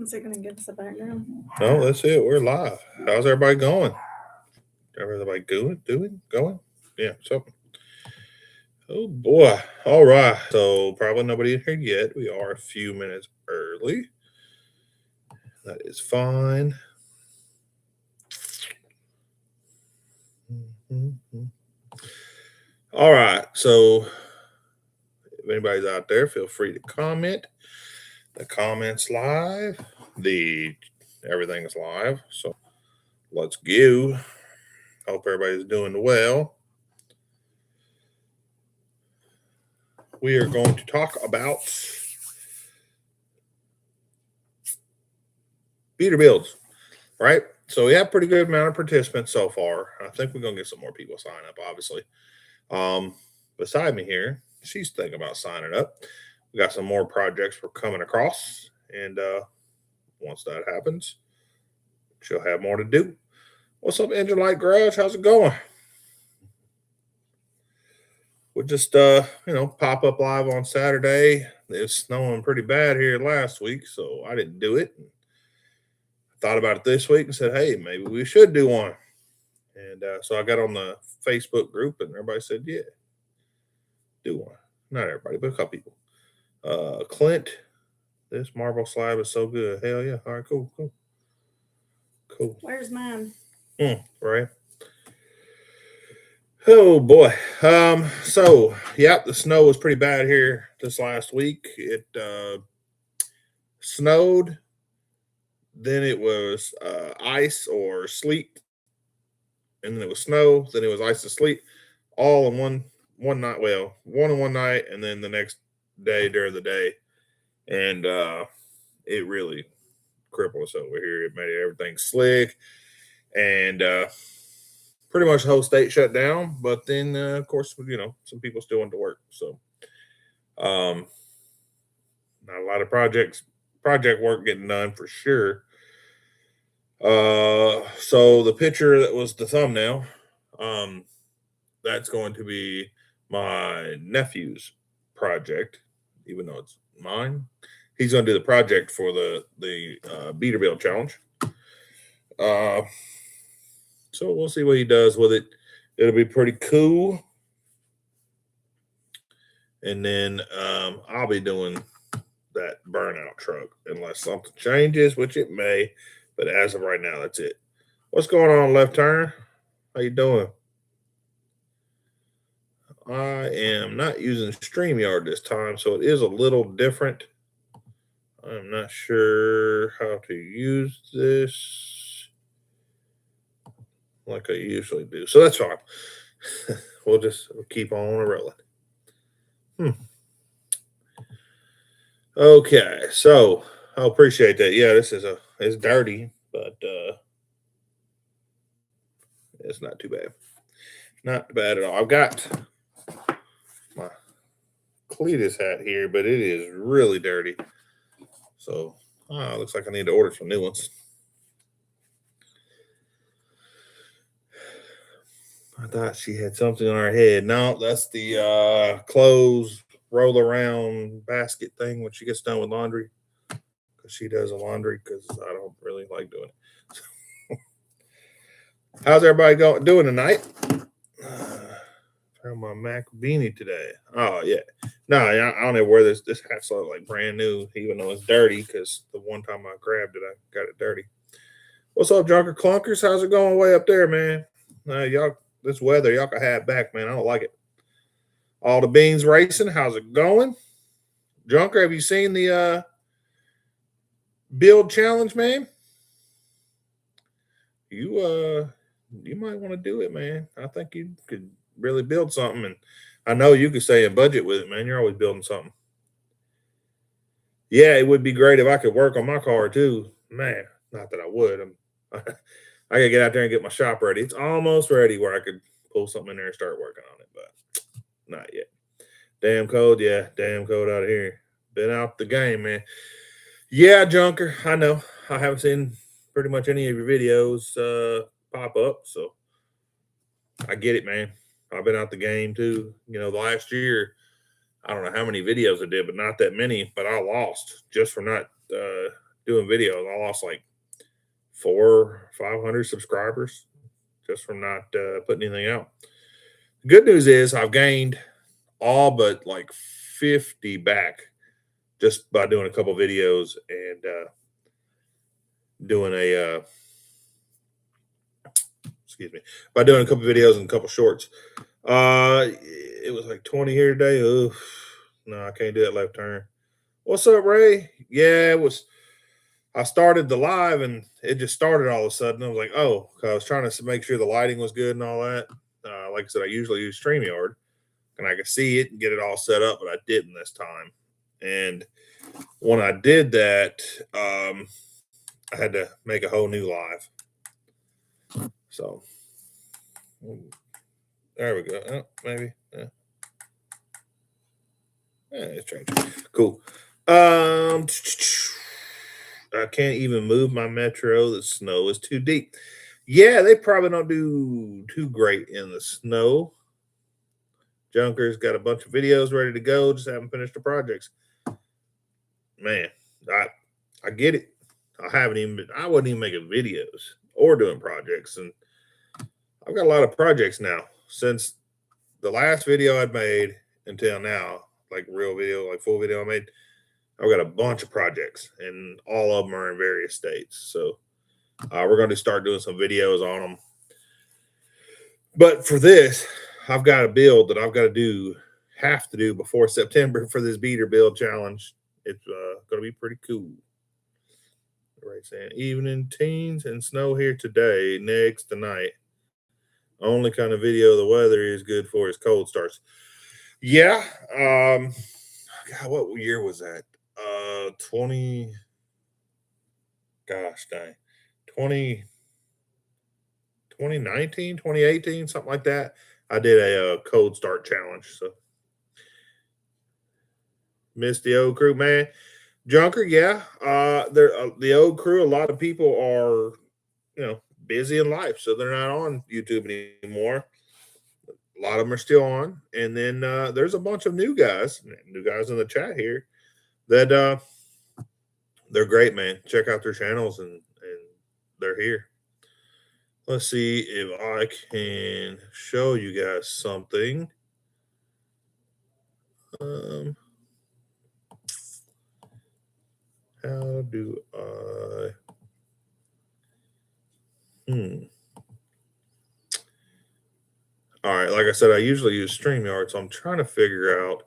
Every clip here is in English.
Is it going to give us a background? No, that's it. We're live. How's everybody going? Everybody going? Yeah, something. Oh boy. All right. So probably nobody in here yet. We are a few minutes early. That is fine. All right. So if anybody's out there, feel free to comment. The comments live. Everything is live. So let's go. Hope everybody's doing well. We are going to talk about beater builds, right? So we have a pretty good amount of participants so far. I think we're gonna get some more people sign up, obviously. Beside me here, she's thinking about signing up. We got some more projects we're coming across, and once that happens, she'll have more to do. What's up, Engine Light Garage? How's it going? We'll just pop up live on Saturday. It was snowing pretty bad here last week, so I didn't do it. Thought about it this week and said, hey, maybe we should do one. And so I got on the Facebook group and everybody said, yeah, do one. Not everybody, but a couple people. Clint, this marble slab is so good. Hell yeah. All right, cool. Where's mine? Right. Oh boy. So the snow was pretty bad here this last week. It snowed, then it was ice or sleet, and then it was snow, then it was ice and sleet, all in one night. Well, one night, and then the next day during the day, and it really crippled us over here. It made everything slick, and pretty much the whole state shut down. But then, of course, some people still went to work, so not a lot of project work getting done for sure. So the picture that was the thumbnail, that's going to be my nephew's project, even though it's mine. He's going to do the project for the beater build challenge. So we'll see what he does with it. It'll be pretty cool. And then I'll be doing that burnout truck unless something changes, which it may. But as of right now, that's it. What's going on, Left Turn? How you doing? I am not using StreamYard this time, so it is a little different. I'm not sure how to use this like I usually do. So that's fine. We'll keep on rolling. Okay, so I appreciate that. Yeah, this is it's dirty, but it's not too bad. Not bad at all. I've got my Cletus hat here, but it is really dirty. So it looks like I need to order some new ones. I thought she had something on her head. No, that's the clothes roll around basket thing when she gets done with laundry. Because she does a laundry because I don't really like doing it. How's everybody doing tonight? My Mac beanie today. Oh yeah. No, I don't know where this hat's like brand new, even though it's dirty. Because the one time I grabbed it, I got it dirty. What's up, Junker Clunkers? How's it going way up there, man? Y'all, this weather, y'all can have back, man. I don't like it. All the beans racing. How's it going, Junker? Have you seen the build challenge, man? You might want to do it, man. I think you could really build something, and I know you could stay in budget with it, man. You're always building something. Yeah, it would be great if I could work on my car too, man. Not that I would. I gotta get out there and get my shop ready. It's almost ready where I could pull something in there and start working on it, but not yet. Damn cold, yeah, damn cold out of here. Been out the game, man. Yeah, Junker, I know. I haven't seen pretty much any of your videos pop up, so I get it, man. I've been out the game too. The last year, I don't know how many videos I did, but not that many. But I lost just for not doing videos. I lost like 400 or 500 subscribers just from not putting anything out. The good news is I've gained all but like 50 back just by doing a couple videos and doing a excuse me, by doing a couple videos and a couple shorts. It was like 20 here today. Oof, no, I can't do that left turn. What's up, Ray? Yeah, it was. I started the live and it just started all of a sudden. I was like, oh, 'cause I was trying to make sure the lighting was good and all that. Like I said, I usually use StreamYard and I could see it and get it all set up, but I didn't this time. And when I did that, I had to make a whole new live. So there we go. Oh, maybe. Yeah, it's changing. Cool. I can't even move my Metro. The snow is too deep. Yeah, they probably don't do too great in the snow. Junker's got a bunch of videos ready to go, just haven't finished the projects. Man, I get it. I wasn't even making videos or doing projects, and I've got a lot of projects now since the last video I'd made until now, like real video, like full video I made. I've got a bunch of projects, and all of them are in various states. So we're going to start doing some videos on them. But for this, I've got a build that I've got to have to do before September for this beater build challenge. It's going to be pretty cool. Right, saying evening teens and snow here today, next tonight. Only kind of video the weather is good for is cold starts. Yeah. God, what year was that? 20. Gosh dang. 2019, 2018, something like that. I did a cold start challenge. So missed the old crew, man. Junker, yeah. The old crew, a lot of people are, busy in life, so they're not on YouTube anymore. A lot of them are still on, and then there's a bunch of new guys in the chat here that they're great, man. Check out their channels, and they're here. Let's see if I can show you guys something. How do I? All right, like I said, I usually use StreamYard, so I'm trying to figure out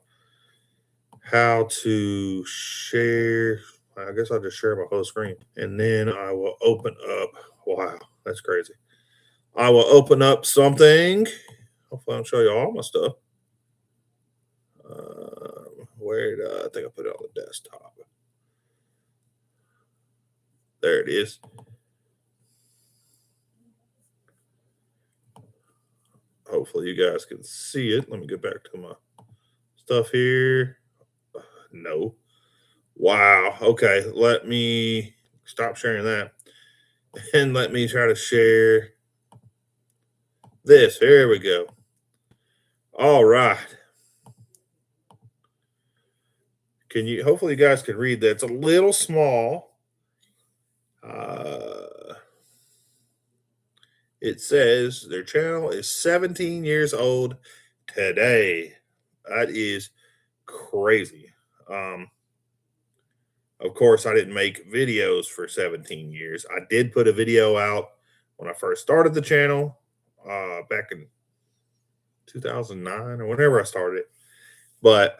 how to share. I guess I'll just share my whole screen, and then I will open up. Wow, that's crazy. I will open up something. Hopefully, I'll show you all my stuff. Where did I think I put it on the desktop? There it is. Hopefully, you guys can see it. Let me get back to my stuff here. No. Wow. Okay. Let me stop sharing that. And let me try to share this. Here we go. All right. Hopefully you guys can read that. It's a little small. It says their channel is 17 years old today. That is crazy. Of course, I didn't make videos for 17 years. I did put a video out when I first started the channel back in 2009 or whenever I started it. But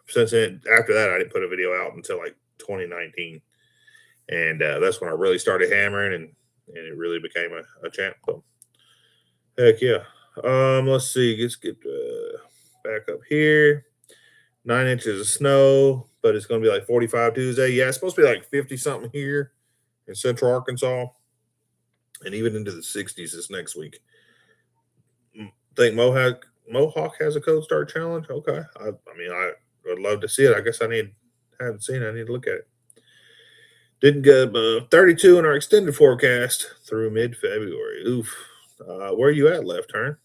since then, after that, I didn't put a video out until like 2019. And that's when I really started hammering and it really became a champ. So, heck yeah. Let's see. Let's get back up here. 9 inches of snow, but it's going to be like 45 Tuesday. Yeah, it's supposed to be like 50 something here in Central Arkansas, and even into the 60s this next week. Think Mohawk has a cold start challenge. Okay, I would love to see it. I guess I haven't seen it. I need to look at it. Didn't get 32 in our extended forecast through mid-February. Oof. Where are you at, left turn?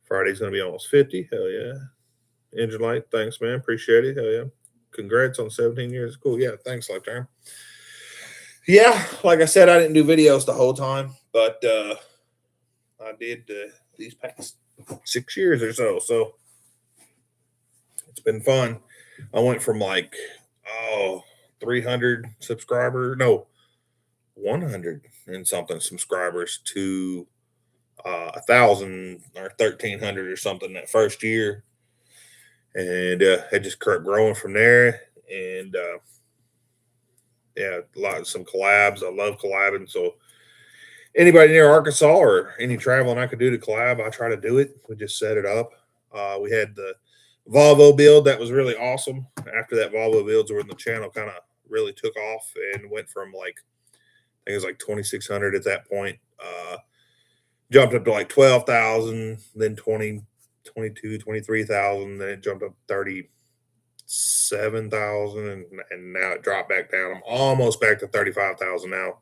Friday's going to be almost 50. Hell yeah. Engine light, thanks, man. Appreciate it. Hell yeah. congrats on 17 years. Cool. Yeah, thanks, Lifetime. Yeah, like I said, I didn't do videos the whole time, but I did these past 6 years or so. So it's been fun. I went from like, 300 subscriber, no, 100 and something subscribers to 1,000 or 1,300 or something that first year. And it just kept growing from there. And yeah, some collabs. I love collabing. So anybody near Arkansas or any traveling I could do to collab, I try to do it. We just set it up. We had the Volvo build that was really awesome. After that Volvo builds were in the channel kind of really took off and went from like I think it was like 2,600 at that point. Jumped up to like 12,000, then 20, 22, 23,000. Then it jumped up 37,000, and now it dropped back down. I'm almost back to 35,000 now.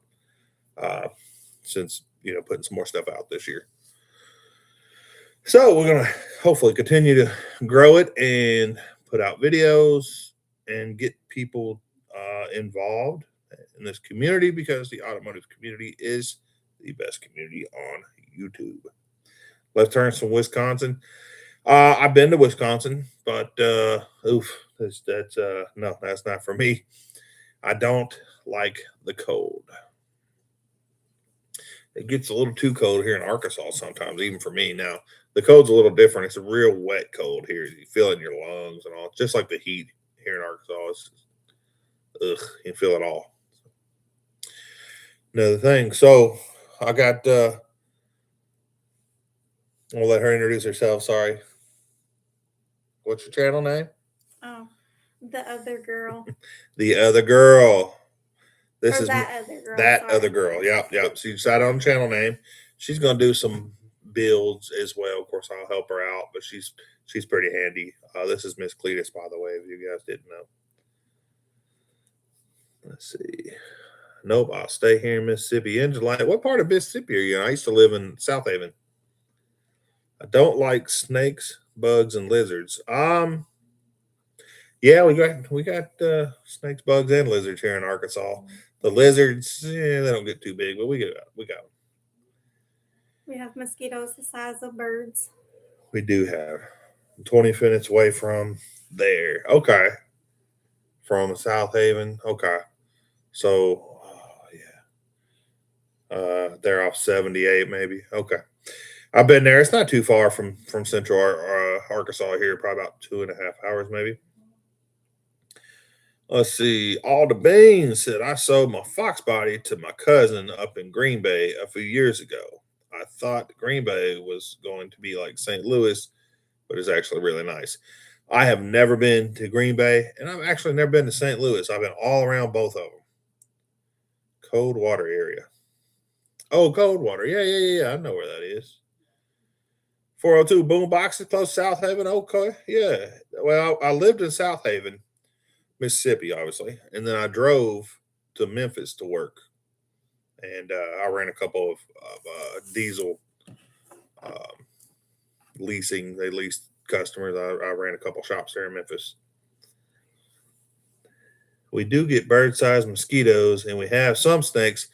Since putting some more stuff out this year. So we're gonna hopefully continue to grow it and put out videos and get people involved in this community because the automotive community is the best community on YouTube. Let's turn some Wisconsin. I've been to Wisconsin, but that's no, that's not for me. I don't like the cold. It gets a little too cold here in Arkansas sometimes, even for me. Now, the cold's a little different. It's a real wet cold here. You feel it in your lungs and all, just like the heat here in Arkansas. It's you feel it all. Another thing. So I got, I'll let her introduce herself. Sorry. What's your channel name? Oh, the other girl. The other girl. This Or is that other girl. that sorry. other girl. Yep. So you decided on channel name. She's gonna do some builds as well. Of course, I'll help her out, but she's pretty handy. This is Miss Cletus, by the way, if you guys didn't know. Let's see. Nope, I'll stay here in Mississippi. Angela, what part of Mississippi are you in? I used to live in South Haven. I don't like snakes, bugs, and lizards. Yeah, we got snakes, bugs, and lizards here in Arkansas. The lizards, they don't get too big, but we got them. We have mosquitoes the size of birds. We do have 20 minutes away from there. Okay, from South Haven. Okay, so they're off 78 maybe. Okay, I've been there. It's not too far from Central Arkansas here. Probably about 2.5 hours maybe. Let's see. All the Beans said, I sold my Fox body to my cousin up in Green Bay a few years ago. I thought Green Bay was going to be like St. Louis, but it's actually really nice. I have never been to Green Bay, and I've actually never been to St. Louis. I've been all around both of them. Coldwater area. Oh, Coldwater. Yeah. I know where that is. 402 Boomboxes, close to South Haven. Okay. Yeah. Well, I lived in South Haven, Mississippi, obviously, and then I drove to Memphis to work, and I ran a couple of diesel leasing. They leased customers. I ran a couple shops there in Memphis. We do get bird-sized mosquitoes, and we have some snakes.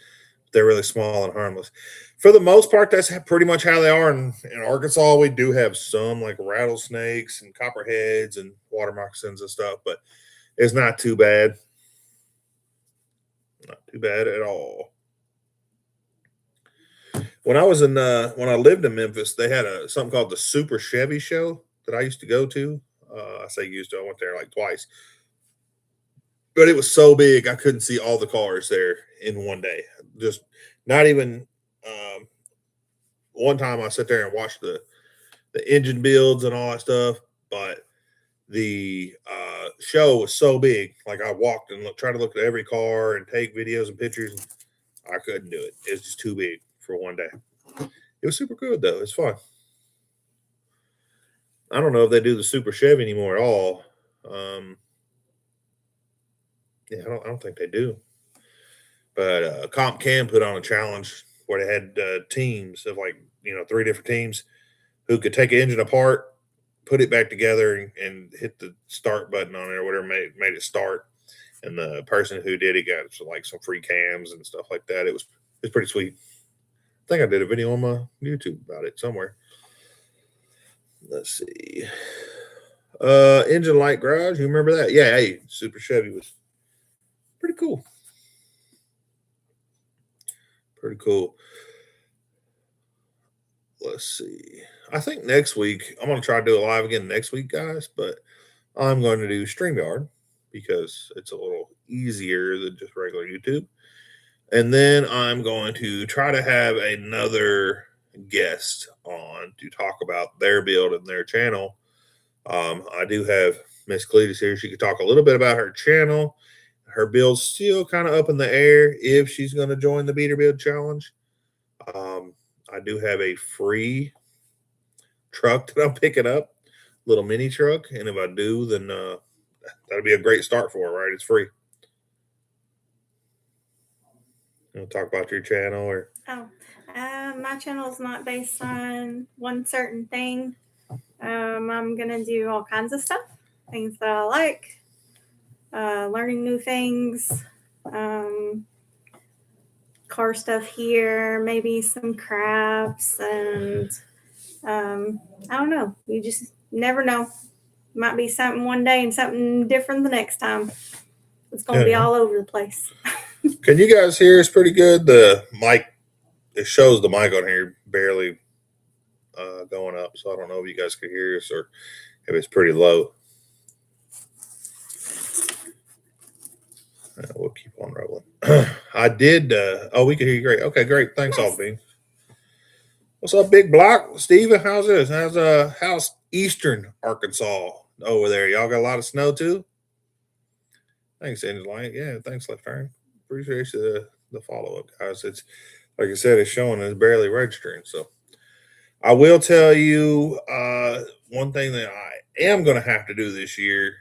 They're really small and harmless. For the most part, that's pretty much how they are in Arkansas. We do have some like rattlesnakes and copperheads and water moccasins and stuff, but it's not too bad. Not too bad at all. When I was when I lived in Memphis, they had something called the Super Chevy Show that I used to go to. I say used to. I went there like twice, but it was so big I couldn't see all the cars there in one day. Just not even. One time I sat there and watched the engine builds and all that stuff, but the show was so big. Like I walked and tried to look at every car and take videos and pictures. And I couldn't do it. It was just too big for one day. It was super good though. It's fun. I don't know if they do the Super Chevy anymore at all. Yeah, I don't think they do. But Comp Cam put on a challenge where they had teams of like 3 different teams who could take an engine apart, put it back together and hit the start button on it or whatever made it start. And the person who did it got like some free cams and stuff like that. It's pretty sweet. I think I did a video on my YouTube about it somewhere. Let's see. Engine Light Garage, you remember that? Yeah, hey, Super Chevy was pretty cool. Pretty cool. Let's see. I think next week I'm going to try to do a live again next week, guys, but I'm going to do StreamYard because it's a little easier than just regular YouTube. And then I'm going to try to have another guest on to talk about their build and their channel. I do have Miss Cletus here. She could talk a little bit about her channel. Her build's still kind of up in the air if she's going to join the Beater Build Challenge. I do have a free truck that I'm picking up, little mini truck. And if I do, then that'll be a great start for her, right? It's free. You want to talk about your channel or? My channel is not based on one certain thing. I'm gonna do all kinds of stuff, things that I like, learning new things, car stuff here, maybe some crafts, and I don't know. You just never know. Might be something one day and something different the next time. It's gonna be all over the place. Can you guys hear us pretty good? The mic, it shows the mic on here barely going up, so I don't know if you guys can hear us or if it's pretty low. We'll keep on rolling. I did. We can hear you great. Okay, great. Thanks, nice. Albean. What's up, Big Block? Steven, how's this? How's Eastern Arkansas over there? Y'all got a lot of snow too? Thanks, Angela. Yeah, thanks, Left Turn. Appreciate the follow-up, guys. It's like I said, it's showing it's barely registering. So I will tell you one thing that I am going to have to do this year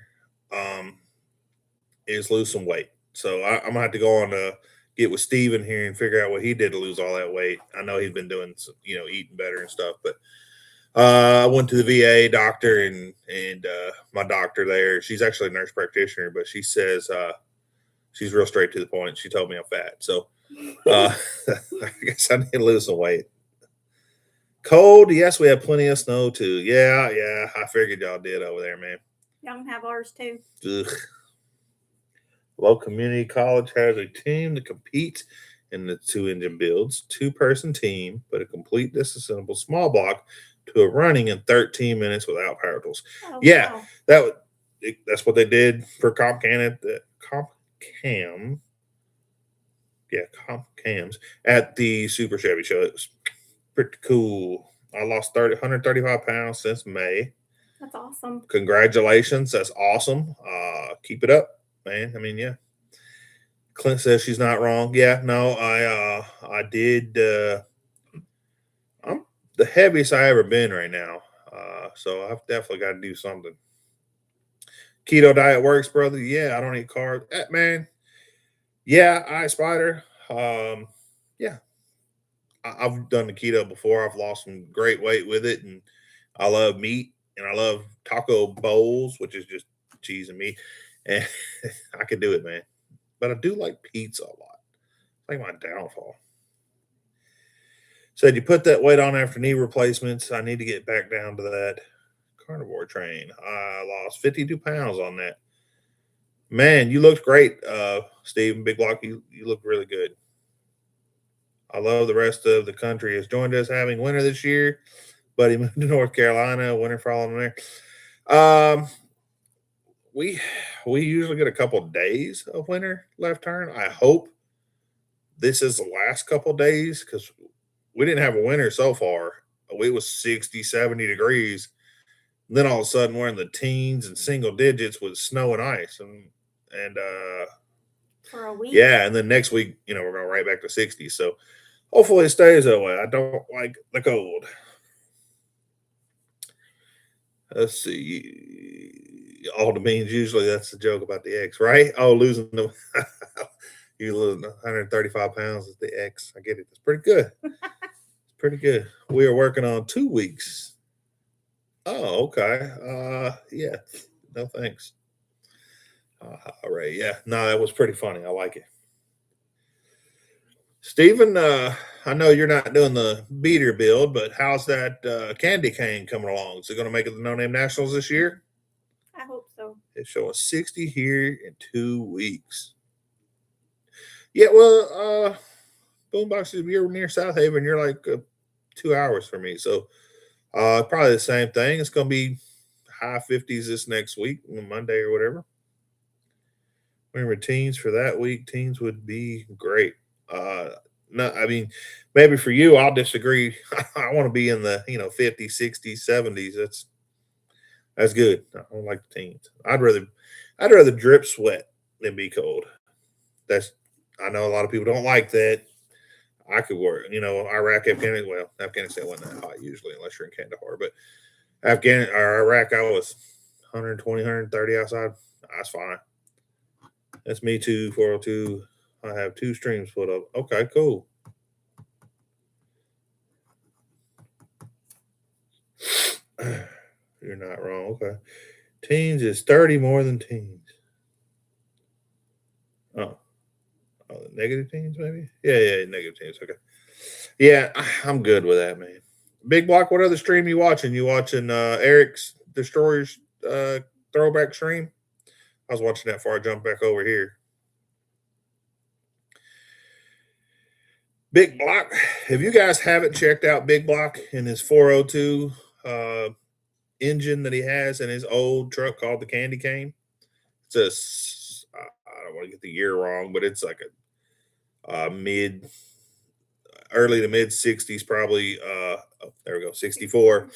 is lose some weight. So I'm going to have to go on get with Steven here and figure out what he did to lose all that weight. I know he's been doing some, eating better and stuff, but I went to the VA doctor and my doctor there, she's actually a nurse practitioner, but she says she's real straight to the point. She told me I'm fat. So I guess I need to lose some weight. Cold, yes, we have plenty of snow too. Yeah, I figured y'all did over there, man. Y'all have ours too. Ugh. Low Community College has a team to compete in the 2-engine builds, 2-person team, but a complete disassembled small block to a running in 13 minutes without power tools. Oh, yeah, wow. That's what they did for Comp Cams at the Super Chevy show. It was pretty cool. I lost 135 pounds since May. That's awesome. Congratulations. That's awesome. Keep it up, man. I mean, yeah. Clint says she's not wrong. Yeah, no, I did. I'm the heaviest I ever been right now. So I've definitely got to do something. Keto diet works, brother. Yeah, I don't eat carbs. Man. Yeah, iSpider. Yeah. I've done the keto before. I've lost some great weight with it, and I love meat, and I love taco bowls, which is just cheese and meat, and I could do it, man. But I do like pizza a lot. It's like my downfall. Said you put that weight on after knee replacements. I need to get back down to that carnivore train. I lost 52 pounds on that. Man, you looked great, Steve. Big Block, you look really good. I love the rest of the country has joined us having winter this year, but he moved to North Carolina, winter following there. We usually get a couple of days of winter Left Turn. I hope this is the last couple of days because we didn't have a winter so far. It was 60, 70 degrees. And then all of a sudden we're in the teens and single digits with snow and ice. And for a week. Yeah, and then next week, we're going right back to 60. So hopefully it stays that way. I don't like the cold. Let's see. All the means, usually that's the joke about the X, right? Oh, losing the you losing 135 pounds is the X. I get it. It's pretty good. It's pretty good. We are working on 2 weeks Oh, okay. Yeah. No thanks. All right. Yeah. No, that was pretty funny. I like it. Stephen, I know you're not doing the beater build, but how's that candy cane coming along? Is it going to make it the No Name Nationals this year? I hope so. It's showing 60 here in 2 weeks. Yeah, well, Boombox, if you're near South Haven, you're like 2 hours from me. So probably the same thing. It's going to be high 50s this next week, Monday or whatever. Remember, teens for that week, teens would be great. No, I mean, maybe for you, I'll disagree. I want to be in the 50s, 60s, 70s. That's good. I don't like the teens. I'd rather drip sweat than be cold. That's I know a lot of people don't like that. I could work, Iraq, Afghanistan. Well, Afghanistan wasn't that hot usually, unless you're in Kandahar. But Iraq, I was 120, 130 outside. That's fine. That's me too. 402. I have 2 streams put up. Okay, cool. You're not wrong. Okay. Teens is 30 more than teens. Oh, negative teens, maybe? Yeah, negative teens. Okay. Yeah, I'm good with that, man. Big Block, what other stream you watching? You watching Eric's Destroyers throwback stream? I was watching that before I jumped back over here. Big Block, if you guys haven't checked out Big Block in his 402 engine that he has in his old truck called the Candy Cane, I don't want to get the year wrong, but it's like a early to mid 60s, probably. There we go, 64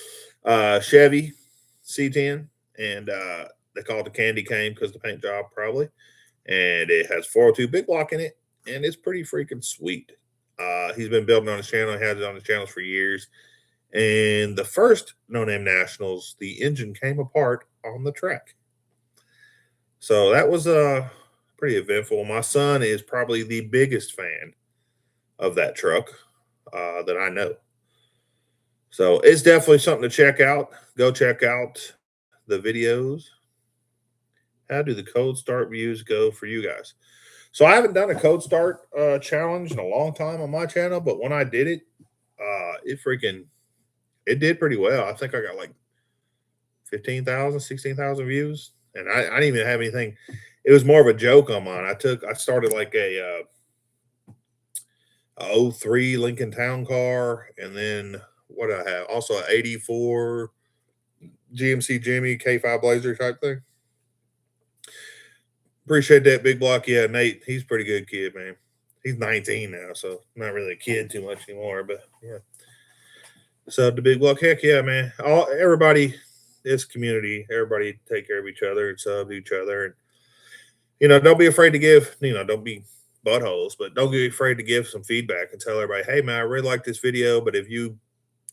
Chevy C10, and they call it the Candy Cane because the paint job probably, and it has 402 Big Block in it, and it's pretty freaking sweet. He's been building on his channel. He has it on his channels for years. And the first No Name Nationals, the engine came apart on the track. So that was pretty eventful. My son is probably the biggest fan of that truck that I know. So it's definitely something to check out. Go check out the videos. How do the cold start views go for you guys? So I haven't done a code start challenge in a long time on my channel, but when I did it, it did pretty well. I think I got like 15,000, 16,000 views, and I didn't even have anything. It was more of a joke on mine. I started like a 03 Lincoln Town Car, and then what did I have? Also an 84 GMC Jimmy K5 Blazer type thing. Appreciate that, Big Block. Yeah, Nate, he's a pretty good kid, man. He's 19 now, so not really a kid too much anymore. But yeah, sub to Big Block. Heck yeah, man. Everybody, this community, everybody take care of each other and sub to each other, and don't be afraid to give. Don't be buttholes, but don't be afraid to give some feedback and tell everybody, hey man, I really like this video, but if you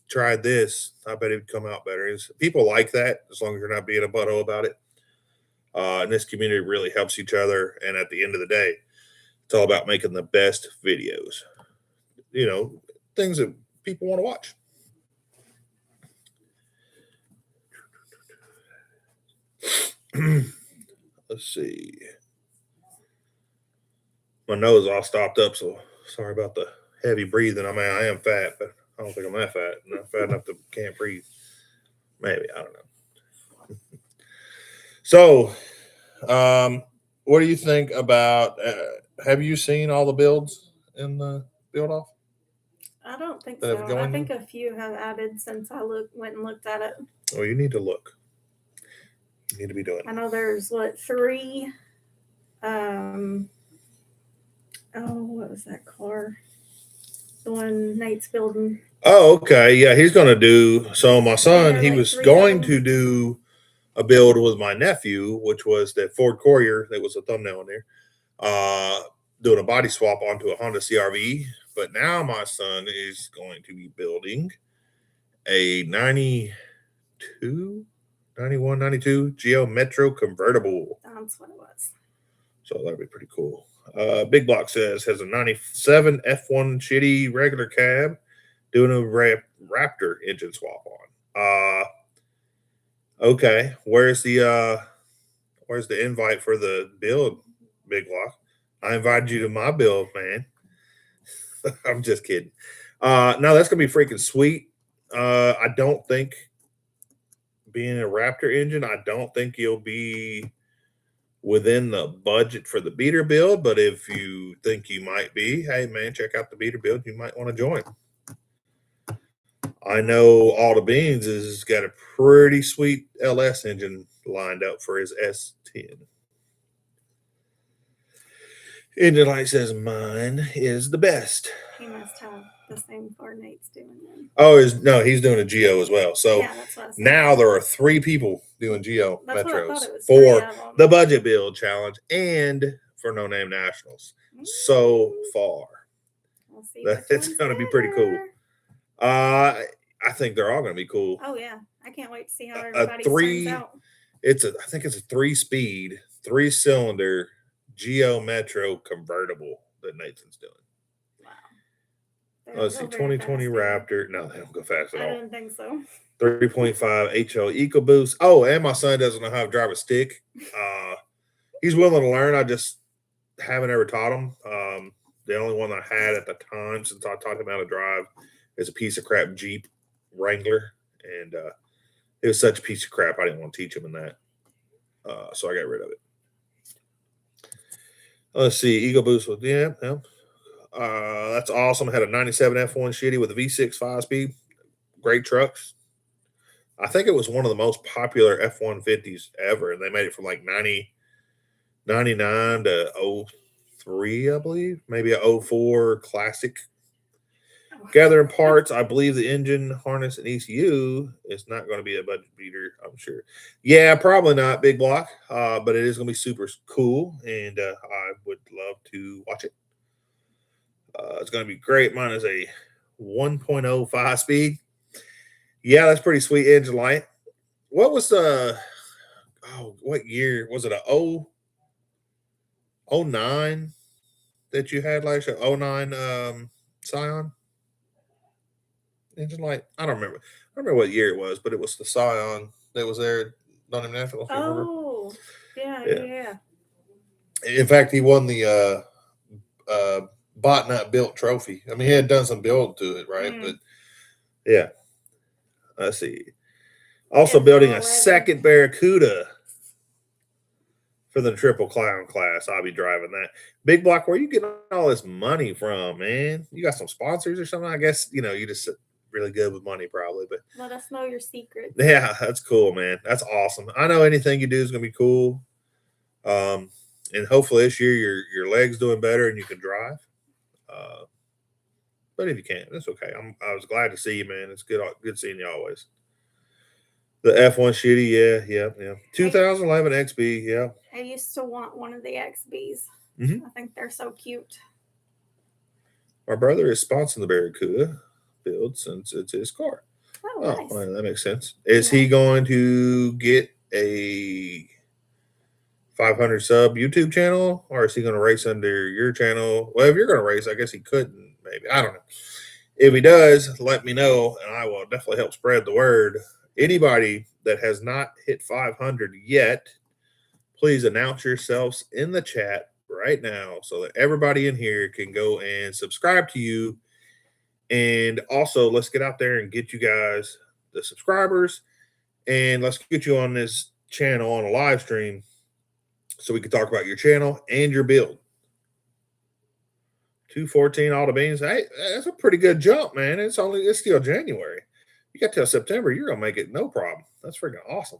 tried this, I bet it'd come out better. People like that as long as you're not being a butthole about it. And this community really helps each other. And at the end of the day, it's all about making the best videos, things that people want to watch. Let's see. My nose all stopped up, so sorry about the heavy breathing. I mean, I am fat, but I don't think I'm that fat. I'm not fat enough to can't breathe. Maybe, I don't know. So, what do you think about? Have you seen all the builds in the build off? I don't think so. I think a few have added since I went and looked at it. Oh, you need to look. You need to be doing it. I know there's 3. What was that car? The one Nate's building. Oh, okay. Yeah, he's going to do. So my son, he was going to do a build with my nephew, which was that Ford Courier. That was a thumbnail in there. Doing a body swap onto a Honda CRV. But now my son is going to be building a 91, 92 Geo Metro convertible. That's what it was. So that'd be pretty cool. Big Block says has a 97 F1 shitty regular cab doing a Raptor engine swap on. Okay. Where's the invite for the build, Big Lock? I invited you to my build, man. I'm just kidding. No, that's gonna be freaking sweet. I don't think being a Raptor engine, I don't think you'll be within the budget for the beater build, but if you think you might be, hey man, check out the beater build. You might want to join. I know All the Beans has got a pretty sweet LS engine lined up for his S10. Engine Light says mine is the best. He must have the same car Nate's doing then. Oh, he's doing a Geo as well. So Yeah, that's what I was now there are 3 people doing Geo That's what I Metros thought it was, 3 for of 'em. the budget build challenge and for No Name Nationals. So far, We'll see That's which one's gonna be pretty cool. better. I think they're all going to be cool. Oh yeah, I can't wait to see how A everybody 3 turns out. I think it's a 3-speed, 3-cylinder Geo Metro convertible that Nathan's doing. Wow. They don't Let's go see, very 2020 fast, do they? Raptor. No, they don't go fast at I all. didn't think so. 3.5 HO EcoBoost. Oh, and my son doesn't know how to drive a stick. He's willing to learn. I just haven't ever taught him. The only one I had at the time since I taught him how to drive is a piece of crap Jeep Wrangler, and it was such a piece of crap. I didn't want to teach him in that, so I got rid of it. Let's see, EcoBoost with that's awesome. I had a 97 F1 shitty with a V6 5-speed. Great trucks. I think it was one of the most popular F-150s ever, and they made it from like 99 to 03, I believe. Maybe a 04 classic. Gathering parts, I believe the engine, harness, and ECU is not going to be a budget beater, I'm sure. Yeah, probably not, Big Block, but it is going to be super cool, and I would love to watch it. It's going to be great. Mine is a 1.0 5-speed. Yeah, that's pretty sweet engine light. What was what year? Was it a 09 that you had last year? 09 Scion? Engine light? I don't remember. I don't remember what year it was, but it was the Scion that was there. Not even Nationals. Oh, yeah. In fact, he won the Bot Not Built trophy. I mean, he had done some build to it, right? But yeah. Let's see. Also building a second Barracuda for the Triple Clown class. I'll be driving that. Big Block, where you getting all this money from, man? You got some sponsors or something? I guess, you just really good with money probably, but let us know your secrets. Yeah, that's cool, man. That's awesome. I know anything you do is gonna be cool. And hopefully this year your leg's doing better and you can drive. But if you can't, that's okay. I was glad to see you, man. It's good seeing you always. The F1 shitty, yeah. 2011 XB, yeah. I used to want one of the XBs. Mm-hmm. I think they're so cute. My brother is sponsoring the Barracuda build since it's his car. Oh, nice. Well, that makes sense. Is he going to get a 500 sub YouTube channel, or is he going to race under your channel? Well, if you're going to race, I guess he couldn't. Maybe, I don't know. If he does, let me know, and I will definitely help spread the word. Anybody that has not hit 500 yet, please announce yourselves in the chat right now so that everybody in here can go and subscribe to you. And also, let's get out there and get you guys the subscribers, and let's get you on this channel on a live stream so we can talk about your channel and your build. 214 All the Beans. Hey, that's a pretty good jump, man. It's still January. You got till September, you're gonna make it no problem. That's freaking awesome.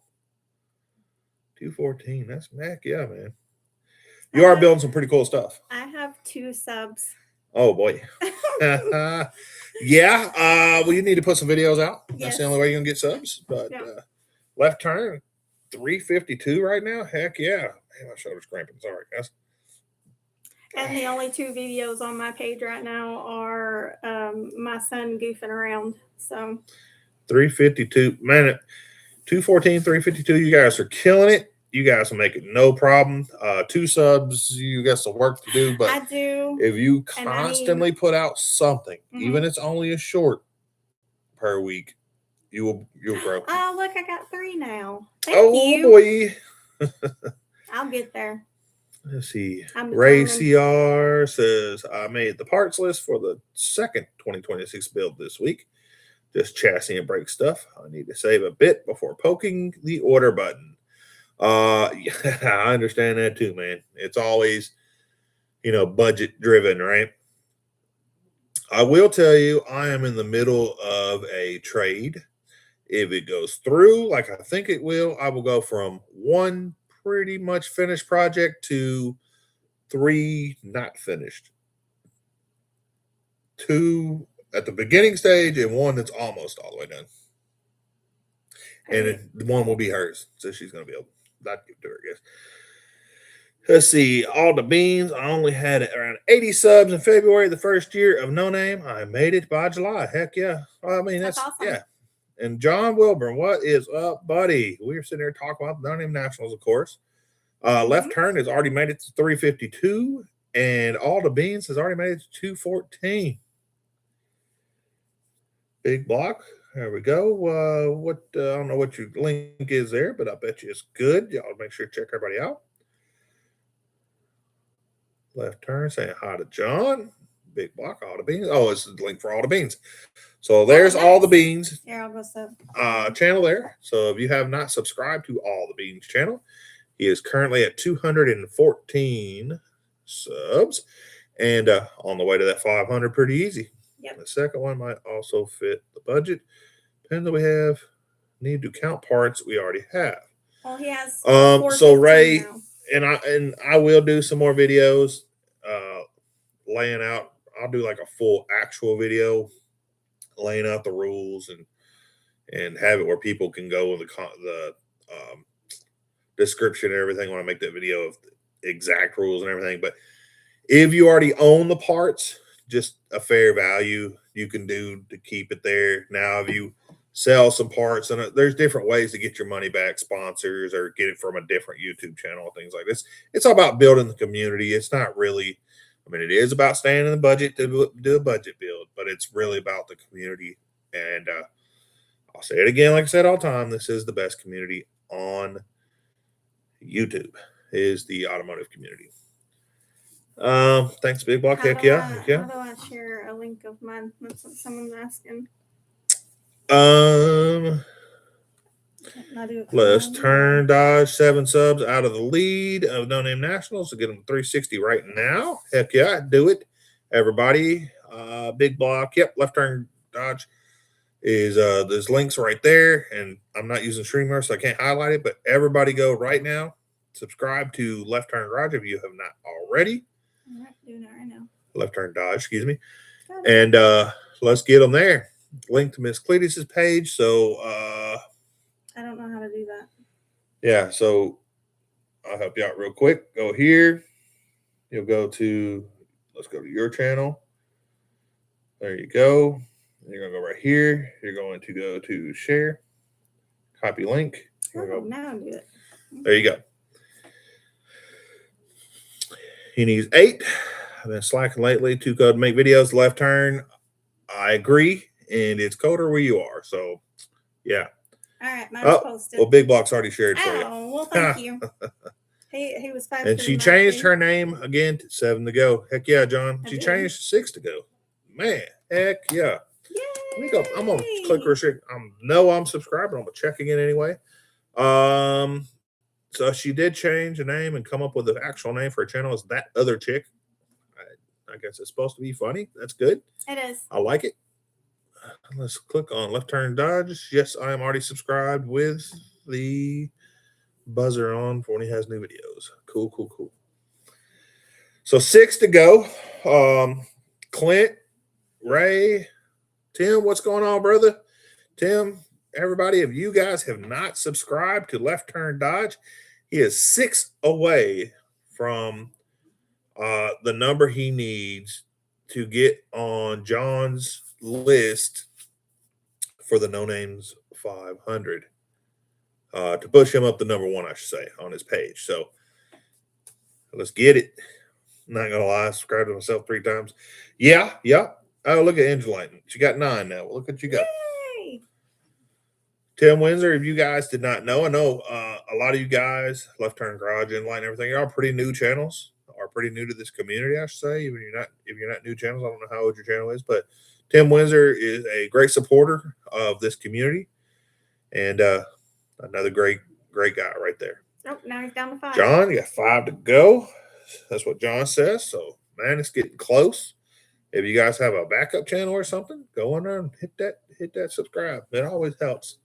214. That's heck yeah, man. You are building some pretty cool stuff. I have 2 subs. Oh boy. Yeah. Well, you need to put some videos out. That's Yes. the only way you're gonna get subs. But left turn 352 right now. Heck yeah. Man, my shoulder's cramping. Sorry, guys. And the only 2 videos on my page right now are my son goofing around. So 352. Man, 214, 352. You guys are killing it. You guys will make it no problem. 2 subs, you got some work to do, but I do. If you constantly put out something, even if it's only a short per week, you'll grow. Oh, look, I got 3 now. Thank Oh you. boy. I'll get there. Let's see. I'm Ray determined. CR says, I made the parts list for the second 2026 build this week. Just chassis and brake stuff. I need to save a bit before poking the order button. Yeah, I understand that too, man. It's always, budget driven, right? I will tell you, I am in the middle of a trade. If it goes through like I think it will, I will go from one pretty much finished project to 3 not finished. 2 at the beginning stage and 1 that's almost all the way done. And the 1 will be hers. So she's going to be able to give it to her, I guess. Let's see. All the beans. I only had around 80 subs in February, the first year of No Name. I made it by July. Heck yeah. I mean, that's awesome. Yeah. And John Wilburn, what is up, buddy? We were sitting there talking about the No Name Nationals, of course. Left Turn has already made it to 352, and All the Beans has already made it to 214. Big Block. There we go. I don't know what your link is there, but I bet you it's good. Y'all make sure to check everybody out. Left Turn saying hi to John. Big Block, All the Beans. Oh, it's the link for All the Beans. So there's All the Beans channel there. So if you have not subscribed to All the Beans channel, he is currently at 214 subs and on the way to that 500 pretty easy. Yep. The second one might also fit the budget. Depends on we have. Need to count parts we already have. Well, he has. So Ray now. and I will do some more videos laying out. I'll do like a full actual video laying out the rules and have it where people can go in the description and everything when I make that video of the exact rules and everything. But if you already own the parts, just a fair value you can do to keep it there. Now, if you sell some parts, and there's different ways to get your money back, sponsors, or get it from a different YouTube channel, things like this. It's all about building the community. It's not really, it is about staying in the budget to do a budget build, but it's really about the community. And I'll say it again, like I said all the time, this is the best community on YouTube, is the automotive community. Thanks, Big Block. Heck yeah. How do I share a link of mine? That's what someone's asking. Let's Turn Dodge 7 subs out of the lead of No Name Nationals to get them 360 right now. Heck yeah, do it, everybody. Big Block. Yep, Left Turn Dodge is there's links right there, and I'm not using StreamYard, so I can't highlight it. But everybody, go right now. Subscribe to Left Turn Garage if you have not already. I'm not doing it right now. Left Turn Dodge, excuse me. And let's get them there. Link to Miss Cletus's page. So I don't know how to do that. Yeah, so I'll help you out real quick. Go here. You'll go to, let's go to your channel. There you go. You're going to go right here. You're going to go to share, copy link. Now do it. There you go. He needs 8. I've been slacking lately. 2 code to make videos. Left Turn. I agree. And it's colder where you are. So, yeah. All right. Mine's posted. Well, Big Block's already shared for you. Oh, well, thank you. He was 5. And she changed her name again to 7 to go. Heck yeah, John. She changed to 6 to go. Man, heck yeah. Yay. Let me go. I'm gonna click her. I'm subscribed. I'm gonna check again anyway. So she did change the name and come up with the actual name for her channel as That Other Chick. I guess it's supposed to be funny. That's good. It is. I like it. Let's click on Left Turn Dodge. Yes, I am already subscribed with the buzzer on for when he has new videos. Cool. So 6 to go. Clint, Ray, Tim, what's going on, brother? Tim, everybody, if you guys have not subscribed to Left Turn Dodge, he is 6 away from the number he needs to get on John's list for the No Names 500 to push him up to number 1, I should say, on his page. So let's get it. I'm not gonna lie, I subscribed to myself 3 times. Yeah. Oh, look at Angelina. She got 9 now. Well, look what you got. Yay. Tim Windsor, if you guys did not know, I know a lot of you guys, Left Turn Garage, Inline, and everything, you're all pretty new channels, or pretty new to this community, I should say. Even if you're not new channels, I don't know how old your channel is, but Tim Windsor is a great supporter of this community, and another great guy right there. Oh, now he's down to 5. John, you got 5 to go. That's what John says. So, man, it's getting close. If you guys have a backup channel or something, go in there and hit that subscribe. It always helps.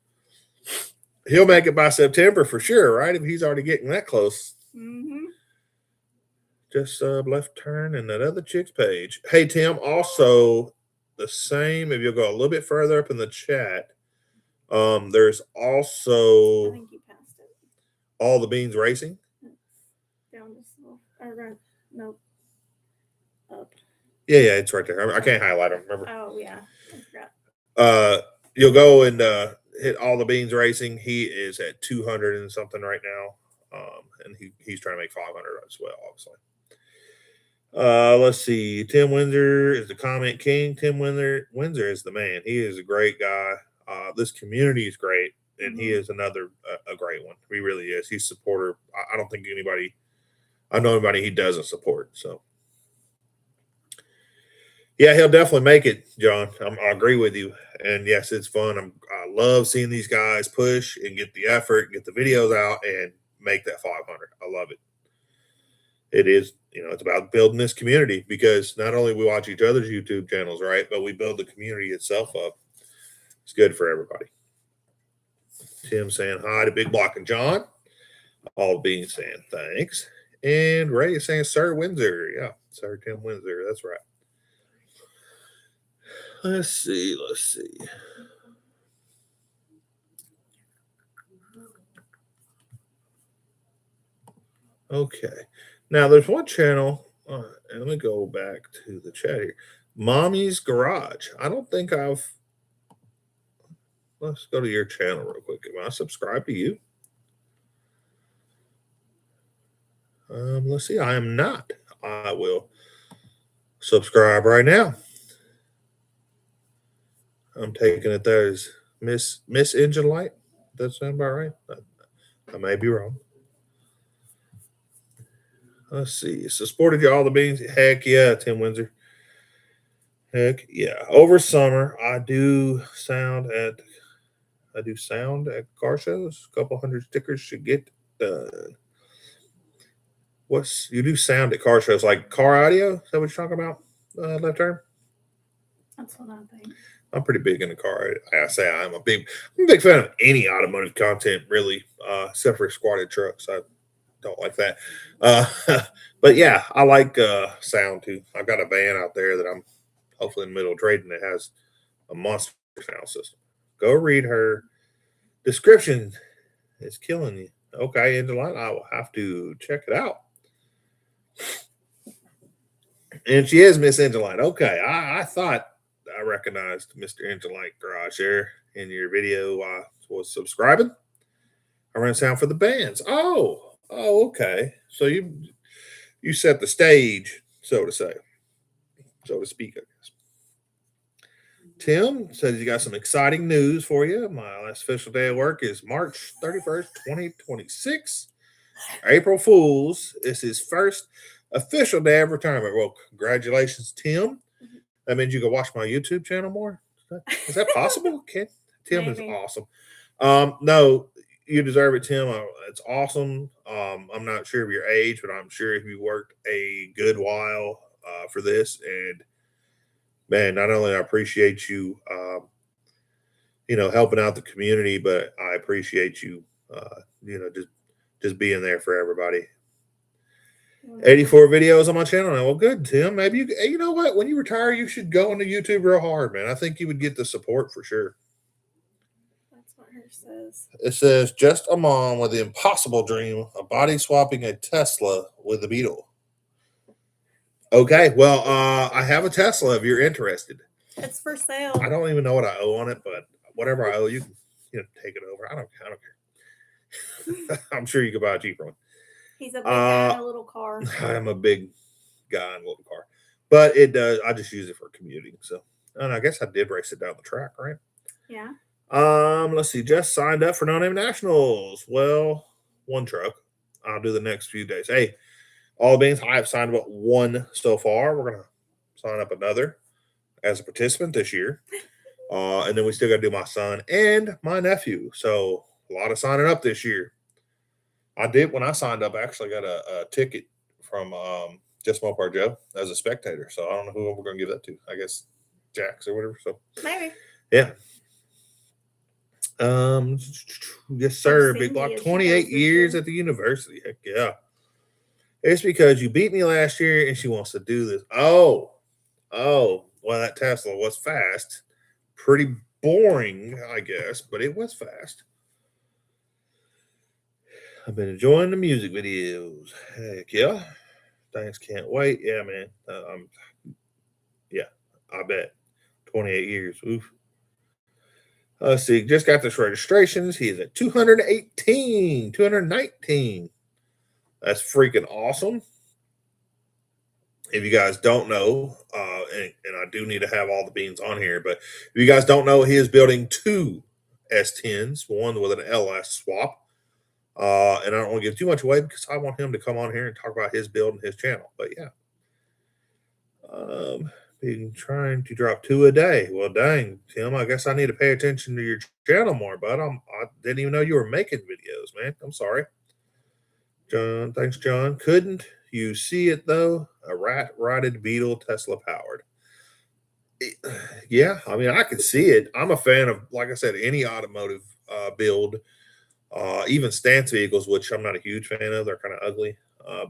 He'll make it by September for sure, right? If he's already getting that close. Mm-hmm. Just Left Turn and that other chick's page. Hey, Tim, also the same, if you'll go a little bit further up in the chat, there's I also think you passed it. All the Beans Racing. Down this little, or right, nope. Up. Yeah, it's right there. I can't highlight them, remember? Oh, yeah. I forgot. You'll go and hit All the Beans Racing. He is at 200 and something right now. And he's trying to make 500 as well, obviously. Let's see. Tim Windsor is the comment king. Tim Windsor is the man. He is a great guy. This community is great, and he is another a great one. He really is. He's a supporter. I don't think I know anybody he doesn't support. So, yeah, he'll definitely make it, John. I agree with you. And yes, it's fun. I love seeing these guys push and get the effort, get the videos out, and make that 500. I love it. It is, it's about building this community, because not only we watch each other's YouTube channels, right, but we build the community itself up. It's good for everybody. Tim saying hi to Big Block and John. All Beans saying thanks. And Ray is saying Sir Windsor. Yeah, Sir Tim Windsor. That's right. Let's see. Okay. Now, there's one channel, and let me go back to the chat here. Mommy's Garage. I don't think let's go to your channel real quick. Am I subscribed to you? Let's see. I am not. I will subscribe right now. I'm taking it there as Miss Engine Light. That sound about right? I may be wrong. Let's see. So supported you All the Beans. Heck yeah, Tim Windsor. Heck yeah. Over summer, I do sound at car shows. A couple hundred stickers should get done. You do sound at car shows, like car audio? Is that what you're talking about, Left Turn? That's what I think. I'm pretty big in the car. I say I'm a big fan of any automotive content, really, except for squatted trucks. I don't like that. But yeah, I like sound too. I've got a van out there that I'm hopefully in the middle of trading that has a monster sound system. Go read her description. It's killing you. Okay, Angelina, I will have to check it out. And she is Miss Angelina. Okay, I thought I recognized Mr. Angelina Garage there in your video. I was subscribing. I run sound for the bands. Oh, okay. So you set the stage, so to speak, I guess. Tim says you got some exciting news for you. My last official day of work is March 31st, 2026. April Fool's. It's his first official day of retirement. Well, congratulations, Tim. That means you can watch my YouTube channel more. Is that possible? Tim is awesome. No, you deserve it, Tim. It's awesome. I'm not sure of your age, but I'm sure if you worked a good while for this, and man, not only I appreciate you, helping out the community, but I appreciate you, just being there for everybody. 84 videos on my channel now. Well, good, Tim. Maybe you know what? When you retire, you should go into YouTube real hard, man. I think you would get the support for sure. That's what hers says. It says, just a mom with the impossible dream of body swapping a Tesla with a Beetle. Okay, well, I have a Tesla if you're interested. It's for sale. I don't even know what I owe on it, but whatever I owe, you can take it over. I don't care. I'm sure you could buy a cheaper one. He's a big guy in a little car. I'm a big guy in a little car, but it does. I just use it for commuting. So, and I guess I did race it down the track, right? Yeah. Let's see. Just signed up for No Name Nationals. Well, one truck. I'll do the next few days. Hey, all beans. I have signed up one so far. We're gonna sign up another as a participant this year. And then we still got to do my son and my nephew. So a lot of signing up this year. I did when I signed up. I actually got a ticket from Just Mopar Joe as a spectator. So I don't know who we're going to give that to. I guess Jax or whatever. So Maybe. yeah. Yes, sir. I've Big seen block. the 28 Adidas years year. at the university. Heck yeah. It's because you beat me last year and she wants to do this. Oh, well, that Tesla was fast. Pretty boring, I guess, but it was fast. I've been enjoying the music videos. Heck yeah. Things can't wait. Yeah, man. Yeah, I bet. 28 years. Oof. Let's see. Just got this registrations. He is at 218, 219. That's freaking awesome. If you guys don't know, and I do need to have all the beans on here, but if you guys don't know, he is building two S10s, one with an LS swap. And I don't want to give too much away because I want him to come on here and talk about his build and his channel. But yeah, been trying to drop two a day. Well, dang, Tim, I guess I need to pay attention to your channel more, bud. I didn't even know you were making videos, man. I'm sorry. John, thanks, John. Couldn't you see it though? A rat-rotted Beetle Tesla powered. Yeah, I mean, I could see it. I'm a fan of, like I said, any automotive build, even stance vehicles, which I'm not a huge fan of. They're kind of ugly.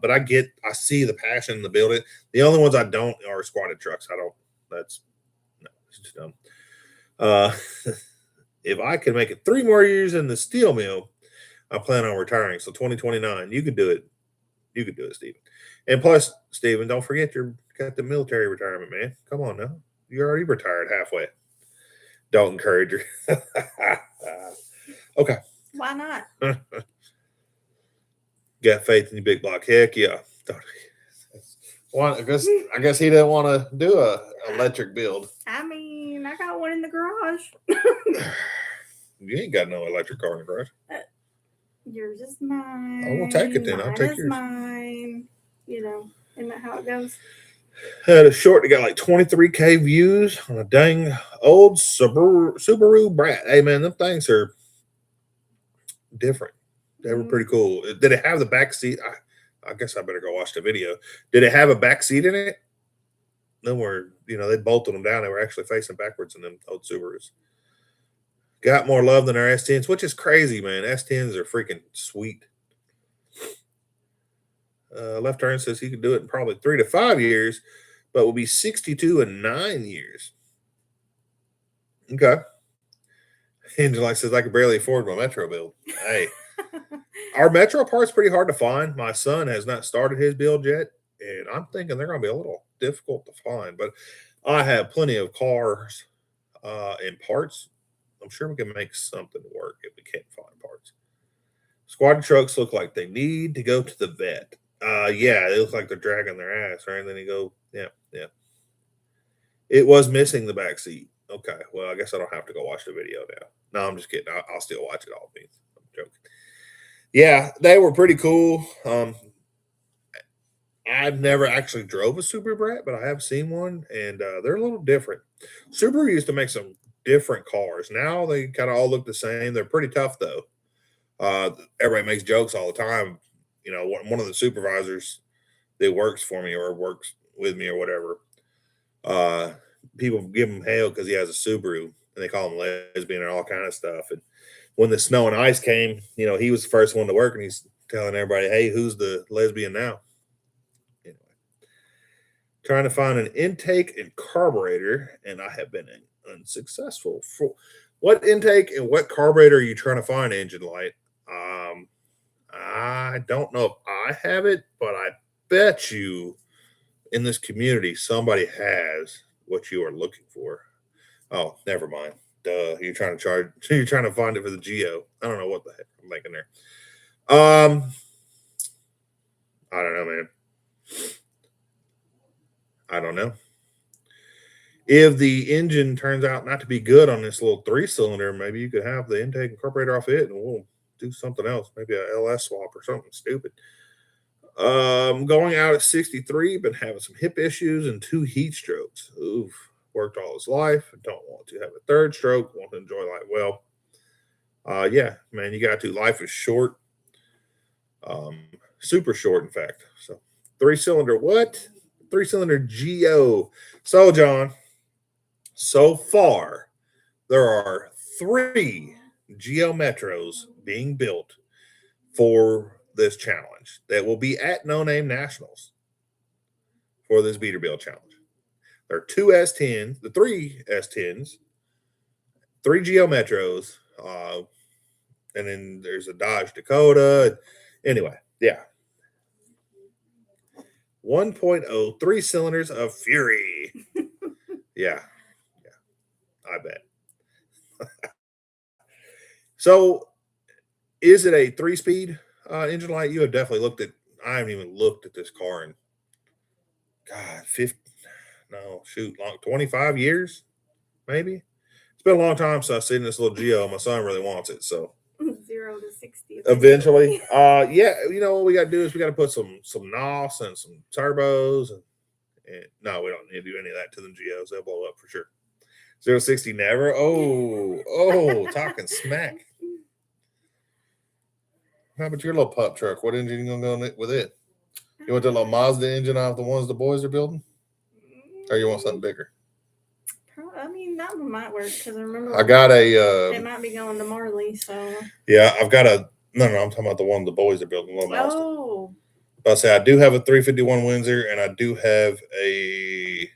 But I see the passion in the building. The only ones I don't are squatted trucks. I don't, that's, no, it's just dumb. If I can make it 3 more years in the steel mill, I plan on retiring. So 2029, you could do it. You could do it, Steven. And plus, Steven, don't forget you're got the military retirement, man. Come on now. You're already retired halfway. Don't encourage her. Okay. Why not? Got faith in the big block. Heck yeah. Well, I guess he didn't want to do a electric build. I mean, I got one in the garage. You ain't got no electric car in the garage. Yours is mine. I will take it then. I'll Mine take is yours. Mine. You know, isn't that how it goes? Had a short that got like 23K views on a dang old Subaru Brat. Hey man, them things are different. They were pretty cool. Did it have the back seat? I guess I better go watch the video. Did it have a back seat in it? Them were, they bolted them down. They were actually facing backwards in them old Subarus. Got more love than our S10s, which is crazy, man. S10s are freaking sweet. Left Turn says he could do it in probably 3 to 5 years, but will be 62 in 9 years. Okay. Angela says I could barely afford my Metro build. Hey, our Metro part's pretty hard to find. My son has not started his build yet, and I'm thinking they're going to be a little difficult to find. But I have plenty of cars and parts. I'm sure we can make something work if we can't find parts. Squad trucks look like they need to go to the vet. Yeah, they look like they're dragging their ass, right? And then you go, yeah. It was missing the back seat. Okay, well, I guess I don't have to go watch the video now. No, I'm just kidding. I'll still watch it all. I'm joking. Yeah, they were pretty cool. I've never actually drove a Subaru Brat, but I have seen one, and they're a little different. Subaru used to make some different cars. Now they kind of all look the same. They're pretty tough, though. Everybody makes jokes all the time. One of the supervisors that works for me or works with me or whatever, people give him hell because he has a Subaru, and they call him lesbian and all kind of stuff. And when the snow and ice came, he was the first one to work, and he's telling everybody, "Hey, who's the lesbian now?" Anyway, trying to find an intake and carburetor, and I have been unsuccessful. For what intake and what carburetor are you trying to find, Engine Light? I don't know if I have it, but I bet you in this community somebody has what you are looking for. Oh, never mind. Duh. You're trying to find it for the Geo. I don't know what the heck I'm making there. I don't know, man. I don't know. If the engine turns out not to be good on this little 3-cylinder, maybe you could have the intake incorporator off it and we'll do something else, maybe a LS swap or something stupid. Going out at 63, been having some hip issues and 2 heat strokes. Oof, worked all his life. Don't want to have a 3rd stroke. Want to enjoy life well. Yeah, man, you got to. Life is short. Super short, in fact. So 3-cylinder what? 3-cylinder Geo. So, John, so far there are 3 Geo Metros being built for this challenge that will be at No Name Nationals for this Beater Build challenge. There are 2 S10s, the 3 S10s, 3 Geo Metros, and then there's a Dodge Dakota. Anyway, yeah. 1.0, 3 cylinders of fury. Yeah. I bet. So, is it a 3-speed engine light? You have definitely looked at. I haven't even looked at this car in, God, 25 years, maybe. It's been a long time since I've seen this little Geo. My son really wants it, so 0 to 60. eventually, yeah. You know what we got to do is we got to put some NOS and some turbos, and no, we don't need to do any of that to the Geos. They'll blow up for sure. 0 to 60 never. Oh, talking smack. How about your little pup truck? What engine you gonna go with it? You want the little Mazda engine off the ones the boys are building, or you want something bigger? I mean, that one might work because I remember I got it might be going to Marley. So yeah, I've got a no. I'm talking about the one the boys are building. Little Mazda. oh, I say I do have a 351 Windsor, and I do have a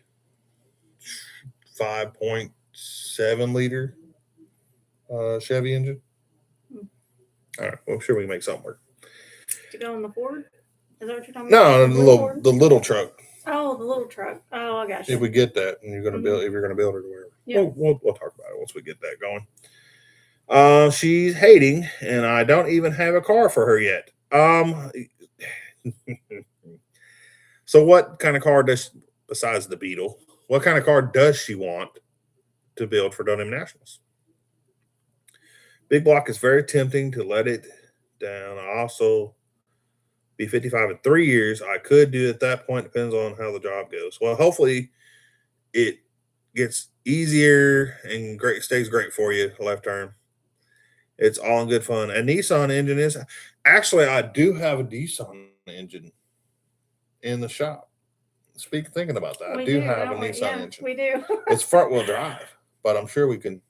5.7 liter Chevy engine. All right, well, I'm sure we can make something work. To go in the Ford? Is that what you're talking No, about? the little truck. Oh, the little truck. Oh, I got you. If we get that, and you're gonna build, if you're gonna build it or whatever, yeah, we'll talk about it once we get that going. She's hating, and I don't even have a car for her yet. So what kind of car does, besides the Beetle, what kind of car does she want to build for No Name Nationals? Big block is very tempting to let it down. I also be 55 in 3 years. I could do at that point, depends on how the job goes. Well, hopefully it gets easier and great, stays great for you left turn. It's all in good fun. A Nissan engine is actually, I do have a Nissan engine in the shop. Thinking about that, I do have a Nissan engine. We do. It's front wheel drive, but I'm sure we can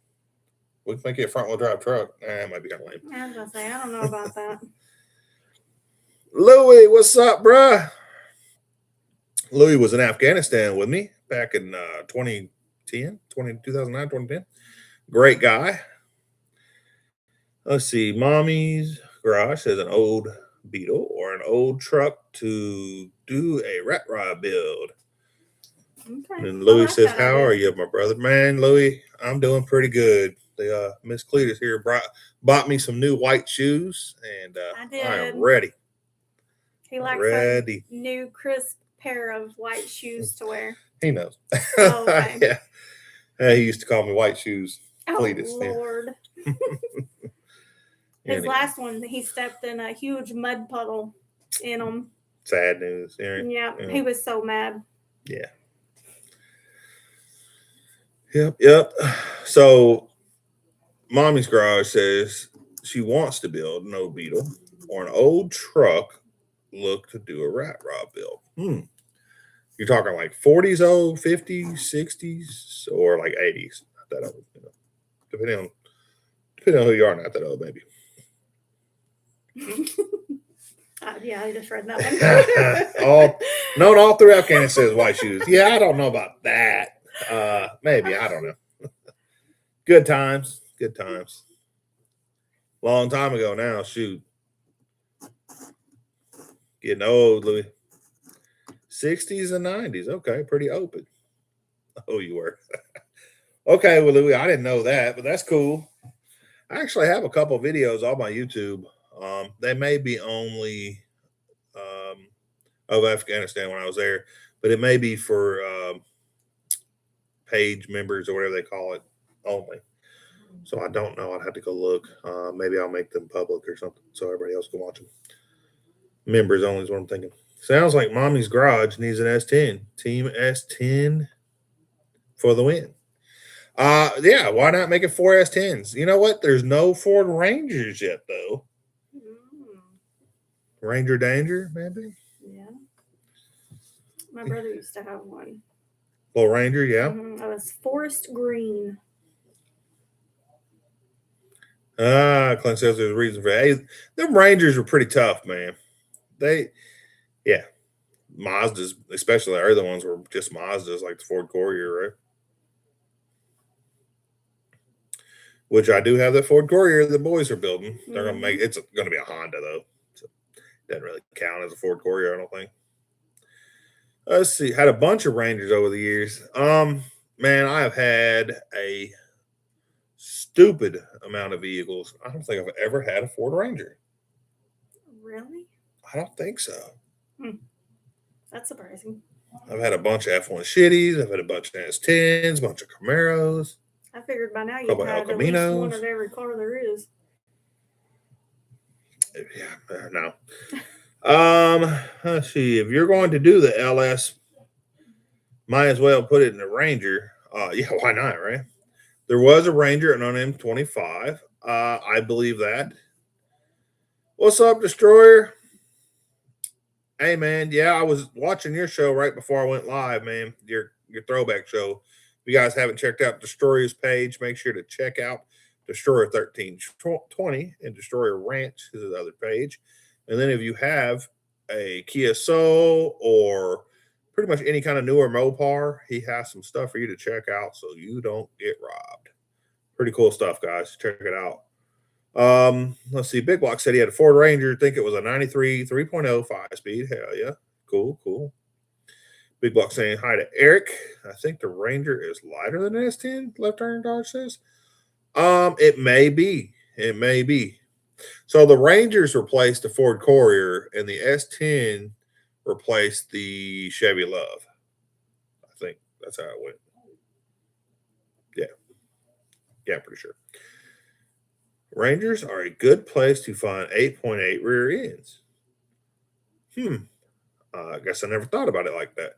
make it a front wheel drive truck. It might be kind of lame. I was gonna say, I don't know about that. Louis, what's up, bruh? Louis was in Afghanistan with me back in 2009, 2010. Great guy. Let's see. Mommy's Garage says an old Beetle or an old truck to do a rat rod build. Okay. And Louis says, how are you, my brother? Man, Louis, I'm doing pretty good. Miss Cletus here bought me some new white shoes, and I am ready. He likes a new crisp pair of white shoes to wear. He knows. Oh, okay. Yeah. He used to call me White Shoes Cletus. Oh, Lord. Yeah. His last one, he stepped in a huge mud puddle in them. Sad news. Yeah, he was so mad. Yeah. Yep. So, Mommy's Garage says she wants to build an old Beetle or an old truck. Look to do a rat rod build. You're talking like 40s old, 50s, 60s, or like 80s. Not that old, depending on who you are. Not that old, maybe. Yeah, I just read that one. all through Afghanistan says white shoes. Yeah, I don't know about that. Maybe, I don't know. Good times. Long time ago now. Shoot. Getting old, Louis. 60s and 90s. Okay, pretty open. Oh, you were. Okay, well, Louis, I didn't know that, but that's cool. I actually have a couple of videos on my YouTube. They may be only of Afghanistan when I was there, but it may be for page members or whatever they call it only. So I don't know. I'd have to go look. Maybe I'll make them public or something so everybody else can watch them. Members only is what I'm thinking. Sounds like Mommy's Garage needs an S10. Team S10 for the win. Yeah, why not make it 4 S10s? You know what? There's no Ford Rangers yet, though. Ranger Danger, maybe? Yeah. My brother used to have one. Little Ranger, yeah. It was forest green. Clint says there's a reason for that. Hey, them Rangers were pretty tough, man. Yeah. Mazdas, especially the other ones, were just Mazdas, like the Ford Courier, right? Which I do have the Ford Courier the boys are building. They're gonna make it's gonna be a Honda though. So it doesn't really count as a Ford Courier, I don't think. Let's see. Had a bunch of Rangers over the years. Man, I have had a stupid amount of vehicles. I don't think I've ever had a Ford Ranger. Really? I don't think so. That's surprising. I've had a bunch of F1 shitties. I've had a bunch of S10s, a bunch of Camaros. I figured by now you've Couple had El at least one Caminos. of every car there is. Yeah, no. Let's see. If you're going to do the LS, might as well put it in the Ranger. Yeah, why not, right? There was a Ranger and on M25. I believe that. What's up, Destroyer? Hey, man. Yeah, I was watching your show right before I went live, man. Your throwback show. If you guys haven't checked out Destroyer's page, make sure to check out Destroyer 1320 and Destroyer Ranch is the other page. And then if you have a Kia Soul or pretty much any kind of newer Mopar, he has some stuff for you to check out so you don't get robbed. Pretty cool stuff, guys. Check it out. Let's see. Big Block said he had a Ford Ranger. Think it was a 93 3.0 5-speed. Hell yeah. Cool. Big Block saying hi to Eric. I think the Ranger is lighter than an S10, Left Turn Dodge says. It may be. So the Rangers replaced the Ford Courier and the S10 replaced the Chevy Love. I think that's how it went. Yeah, pretty sure. Rangers are a good place to find 8.8 rear ends. I guess I never thought about it like that.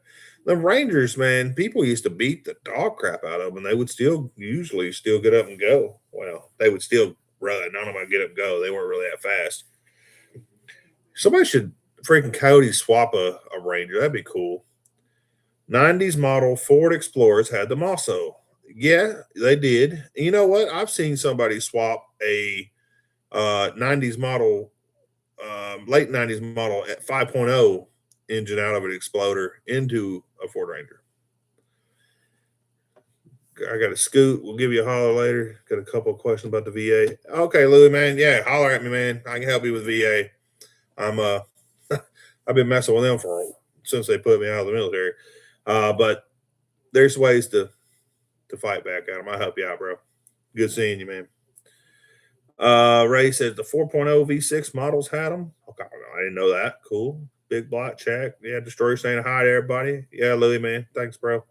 The Rangers, man, people used to beat the dog crap out of them. They would usually still get up and go. Well, they would still run. None of them would get up and go. They weren't really that fast. Somebody should freaking Cody swap a Ranger. That'd be cool. 90s model Ford Explorers had them also. Yeah, they did. You know what? I've seen somebody swap a 90s model, late 90s model at 5.0 engine out of an Exploder into a Ford Ranger. I got a Scoot. We'll give you a holler later. Got a couple of questions about the VA. Okay, Louis, man. Yeah, holler at me, man. I can help you with VA. I've been messing with them since they put me out of the military. But there's ways to fight back at them. I'll help you out, bro. Good seeing you, man. Ray says the 4.0 V6 models had them. Okay, I didn't know that. Cool. Big Block check. Yeah, Destroyer saying hi to everybody. Yeah, Louis, man. Thanks, bro.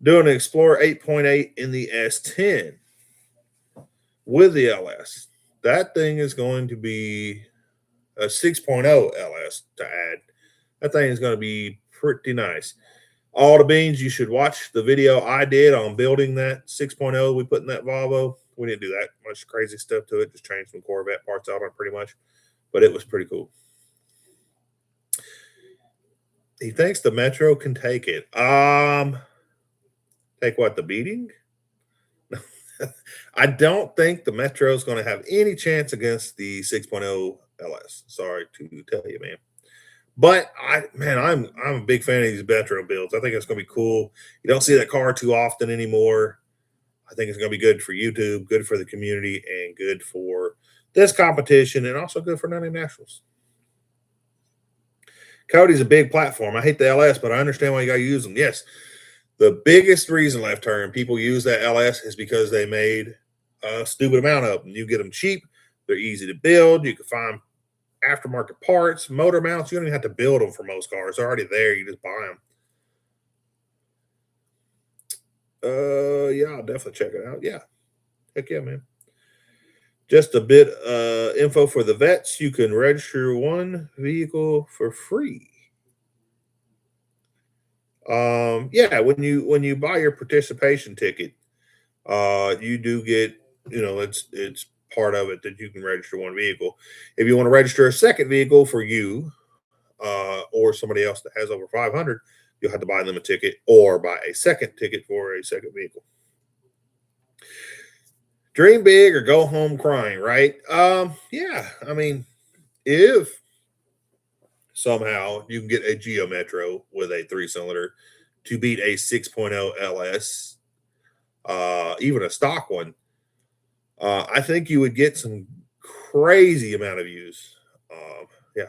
Doing an Explorer 8.8 in the S10 with the LS. That thing is going to be a 6.0 LS to add. That thing is going to be pretty nice. All the beans, you should watch the video I did on building that 6.0 we put in that Volvo. We didn't do that much crazy stuff to it. Just changed some Corvette parts out on it pretty much. But it was pretty cool. He thinks the Metro can take it. Take what, the beating? I don't think the Metro is going to have any chance against the 6.0 LS. Sorry to tell you, man. But I'm a big fan of these Metro builds. I think it's going to be cool. You don't see that car too often anymore. I think it's going to be good for YouTube, good for the community, and good for this competition, and also good for 90 Nationals. Cody's a big platform. I hate the LS, but I understand why you got to use them. Yes, the biggest reason, Left Turn, people use that LS is because they made a stupid amount of them. You get them cheap. They're easy to build. You can find aftermarket parts, motor mounts. You don't even have to build them for most cars. They're already there. You just buy them. Yeah, I'll definitely check it out. Yeah. Heck yeah, man. Just a bit info for the vets. You can register one vehicle for free. Yeah, when you buy your participation ticket, you do get, it's part of it that you can register one vehicle. If you want to register a second vehicle for you, or somebody else that has over 500, you'll have to buy them a ticket or buy a second ticket for a second vehicle. Dream big or go home crying, right? Yeah, I mean, if somehow you can get a Geo Metro with a 3-cylinder to beat a 6.0 LS, even a stock one, I think you would get some crazy amount of use. Yeah.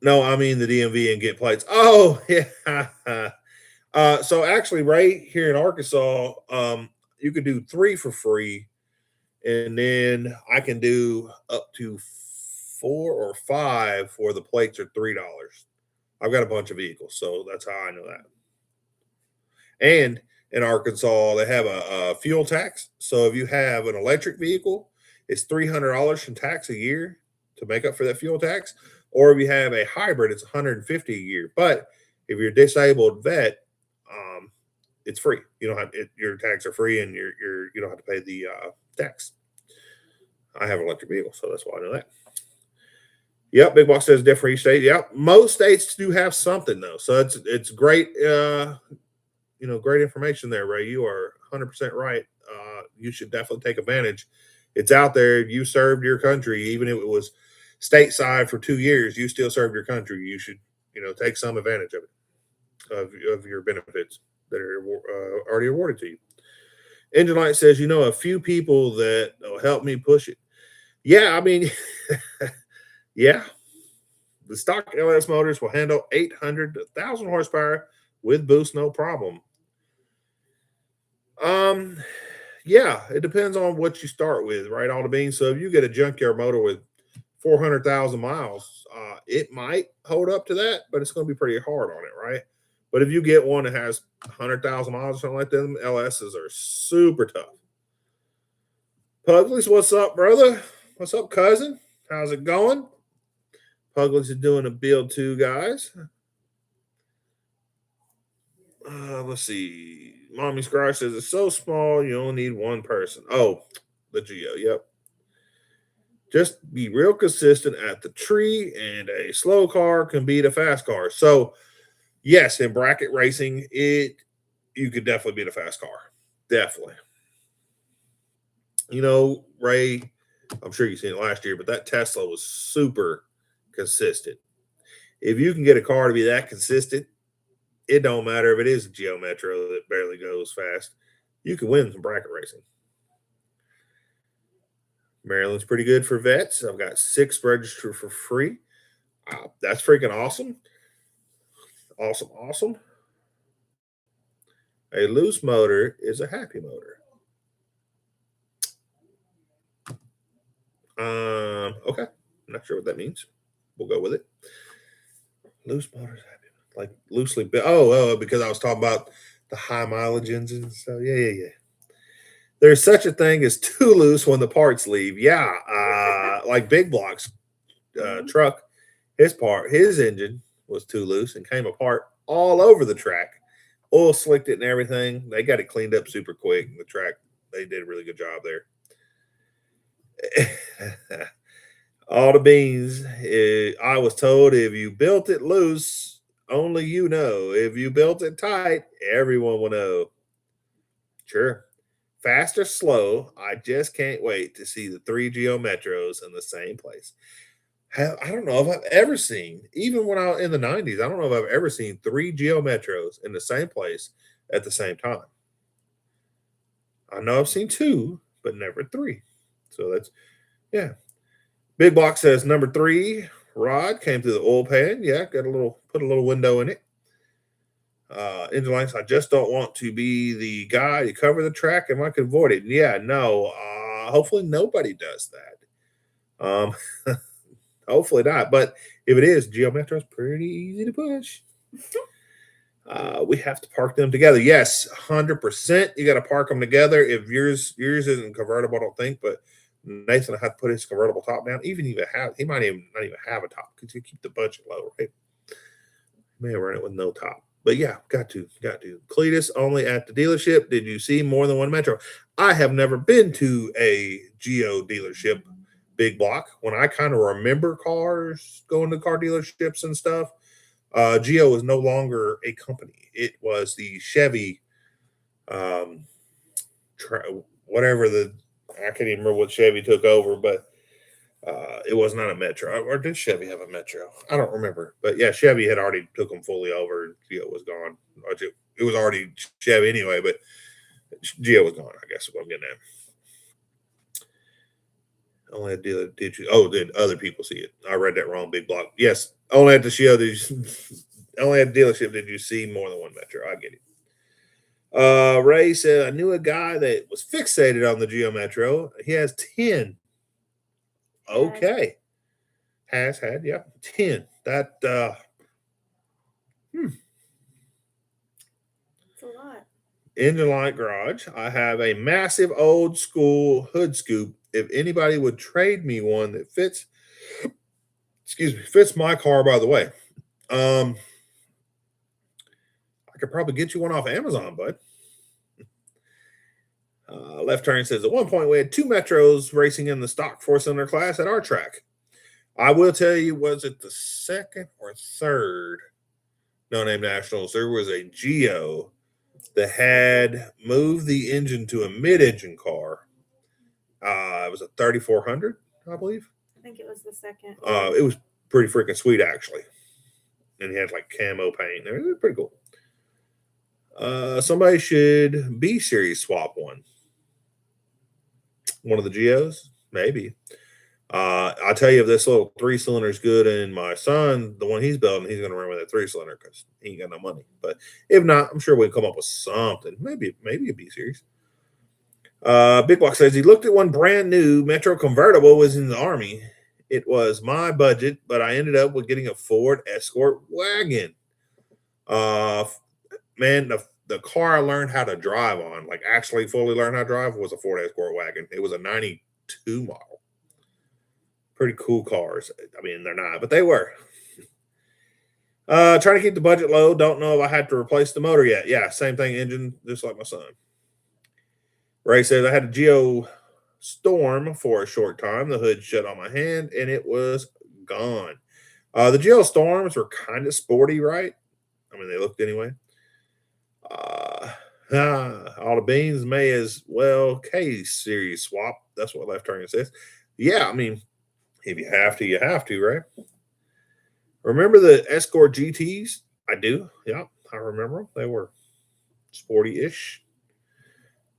No, I mean the DMV and get plates. Oh, yeah. So actually, right here in Arkansas, you could do 3 for free, and then I can do up to 4 or 5 for the plates are $3. I've got a bunch of vehicles, so that's how I know that. And in Arkansas, they have a fuel tax. So if you have an electric vehicle, it's $300 in tax a year to make up for that fuel tax. Or if you have a hybrid, it's $150 a year. But if you're a disabled vet, it's free. You don't have your tax are free, and you don't have to pay the tax. I have an electric vehicle, so that's why I know that. Yep, Big Box says different each state. Yep, most states do have something though, so it's great. Great information there, Ray. You are 100% right. You should definitely take advantage. It's out there. You served your country, even if it was stateside for 2 years. You still served your country. You should, take some advantage of it, of your benefits that are already awarded to you. Engine Light says, a few people that will help me push it. Yeah, I mean, yeah. The stock LS motors will handle 800 to 1,000 horsepower with boost, no problem. Yeah, it depends on what you start with, right? All the beans. So if you get a junkyard motor with 400,000 miles, it might hold up to that, but it's going to be pretty hard on it, right? But if you get one that has 100,000 miles or something like that, them LSs are super tough. Puglies, what's up, brother? What's up, cousin? How's it going? Puglies is doing a build too, guys. Let's see. Mommy Scratch says it's so small you only need one person. Oh, the Geo. Yep. Just be real consistent at the tree, and a slow car can beat a fast car. So, yes, in bracket racing, you could definitely beat a fast car. Definitely. Ray, I'm sure you've seen it last year, but that Tesla was super consistent. If you can get a car to be that consistent, it don't matter if it is a Geo Metro that barely goes fast. You can win some bracket racing. Maryland's pretty good for vets. I've got 6 registered for free. That's freaking awesome. Awesome. A loose motor is a happy motor. Okay. I'm not sure what that means. We'll go with it. Loose motors, happy, like loosely built. Oh, because I was talking about the high mileage engines. So yeah. There's such a thing as too loose when the parts leave. Yeah, like Big Block's truck, his engine was too loose and came apart all over the track. Oil slicked it and everything. They got it cleaned up super quick. The track, they did a really good job there. All the beans. I was told if you built it loose, only you know. If you built it tight, everyone will know. Sure. Fast or slow, I just can't wait to see the 3 Geo Metros in the same place. I don't know if I've ever seen, even when I was in the 90s, I don't know if I've ever seen 3 Geo Metros in the same place at the same time. I know I've seen 2, but never 3. So yeah. Big Box says number 3 rod came through the oil pan. Yeah, put a little window in it. Engine Lights, I just don't want to be the guy to cover the track if I can avoid it. Yeah, no. Hopefully nobody does that. Hopefully not. But if it is, Geo Metro is pretty easy to push. We have to park them together. Yes, 100%. You got to park them together. If yours isn't convertible, I don't think, but Nathan had to put his convertible top down. He might even not even have a top because you keep the budget low, right? May run it with no top. But yeah, got to. Cletus only at the dealership. Did you see more than one Metro? I have never been to a Geo dealership, big block. When I kind of remember cars going to car dealerships and stuff, Geo is no longer a company. It was the Chevy, um, whatever I can't even remember what Chevy took over, but it was not a Metro. Or did Chevy have a Metro? I don't remember. But yeah, Chevy had already took them fully over. And Geo was gone. It was already Chevy anyway, but Geo was gone, I guess is what I'm getting at. Only at dealer did you? Oh, did other people see it? I read that wrong. Big block. Yes, only at the show did you, only at the dealership did you see more than one Metro. I get it. Ray said I knew a guy that was fixated on the Geo Metro. He has 10. Okay. Has had, yeah, 10. That It's a lot. engine light garage. I have a massive old school hood scoop. If anybody would trade me one that fits, fits my car, by the way. I could probably get you one off Amazon, bud. Left Turn says at one point we had 2 Metros racing in the stock 4-cylinder class at our track. I will tell you, was it the second or third No Name Nationals? There was a Geo that had moved the engine to a mid-engine car. It was a 3400, I believe. I think it was the second. It was pretty freaking sweet, actually. And he had like camo paint. It was pretty cool. Somebody should B series swap one. One of the Geos, maybe. I'll tell you, if this little 3-cylinder is good, and my son, the one he's building, he's going to run with a 3-cylinder because he ain't got no money. But if not, I'm sure we'll come up with something. Maybe a B series. Big Block says he looked at one brand new Metro convertible, was in the Army. It was my budget, but I ended up with getting a Ford Escort wagon. Man, the car I learned how to drive on, like actually fully learned how to drive, was a Ford Escort wagon. It was a 92 model. Pretty cool cars. I mean, they're not, but they were. Trying to keep the budget low. Don't know if I had to replace the motor yet. Yeah, same thing, engine, just like my son. Ray says I had a Geo Storm for a short time. The hood shut on my hand and it was gone. The Geo Storms were kind of sporty, right? I mean, they looked anyway. All the beans may as well K series swap. That's what Left Turn says. Yeah, I mean, if you have to, you have to, right? Remember the Escort GTs? I do. Yeah, I remember them. They were sporty-ish.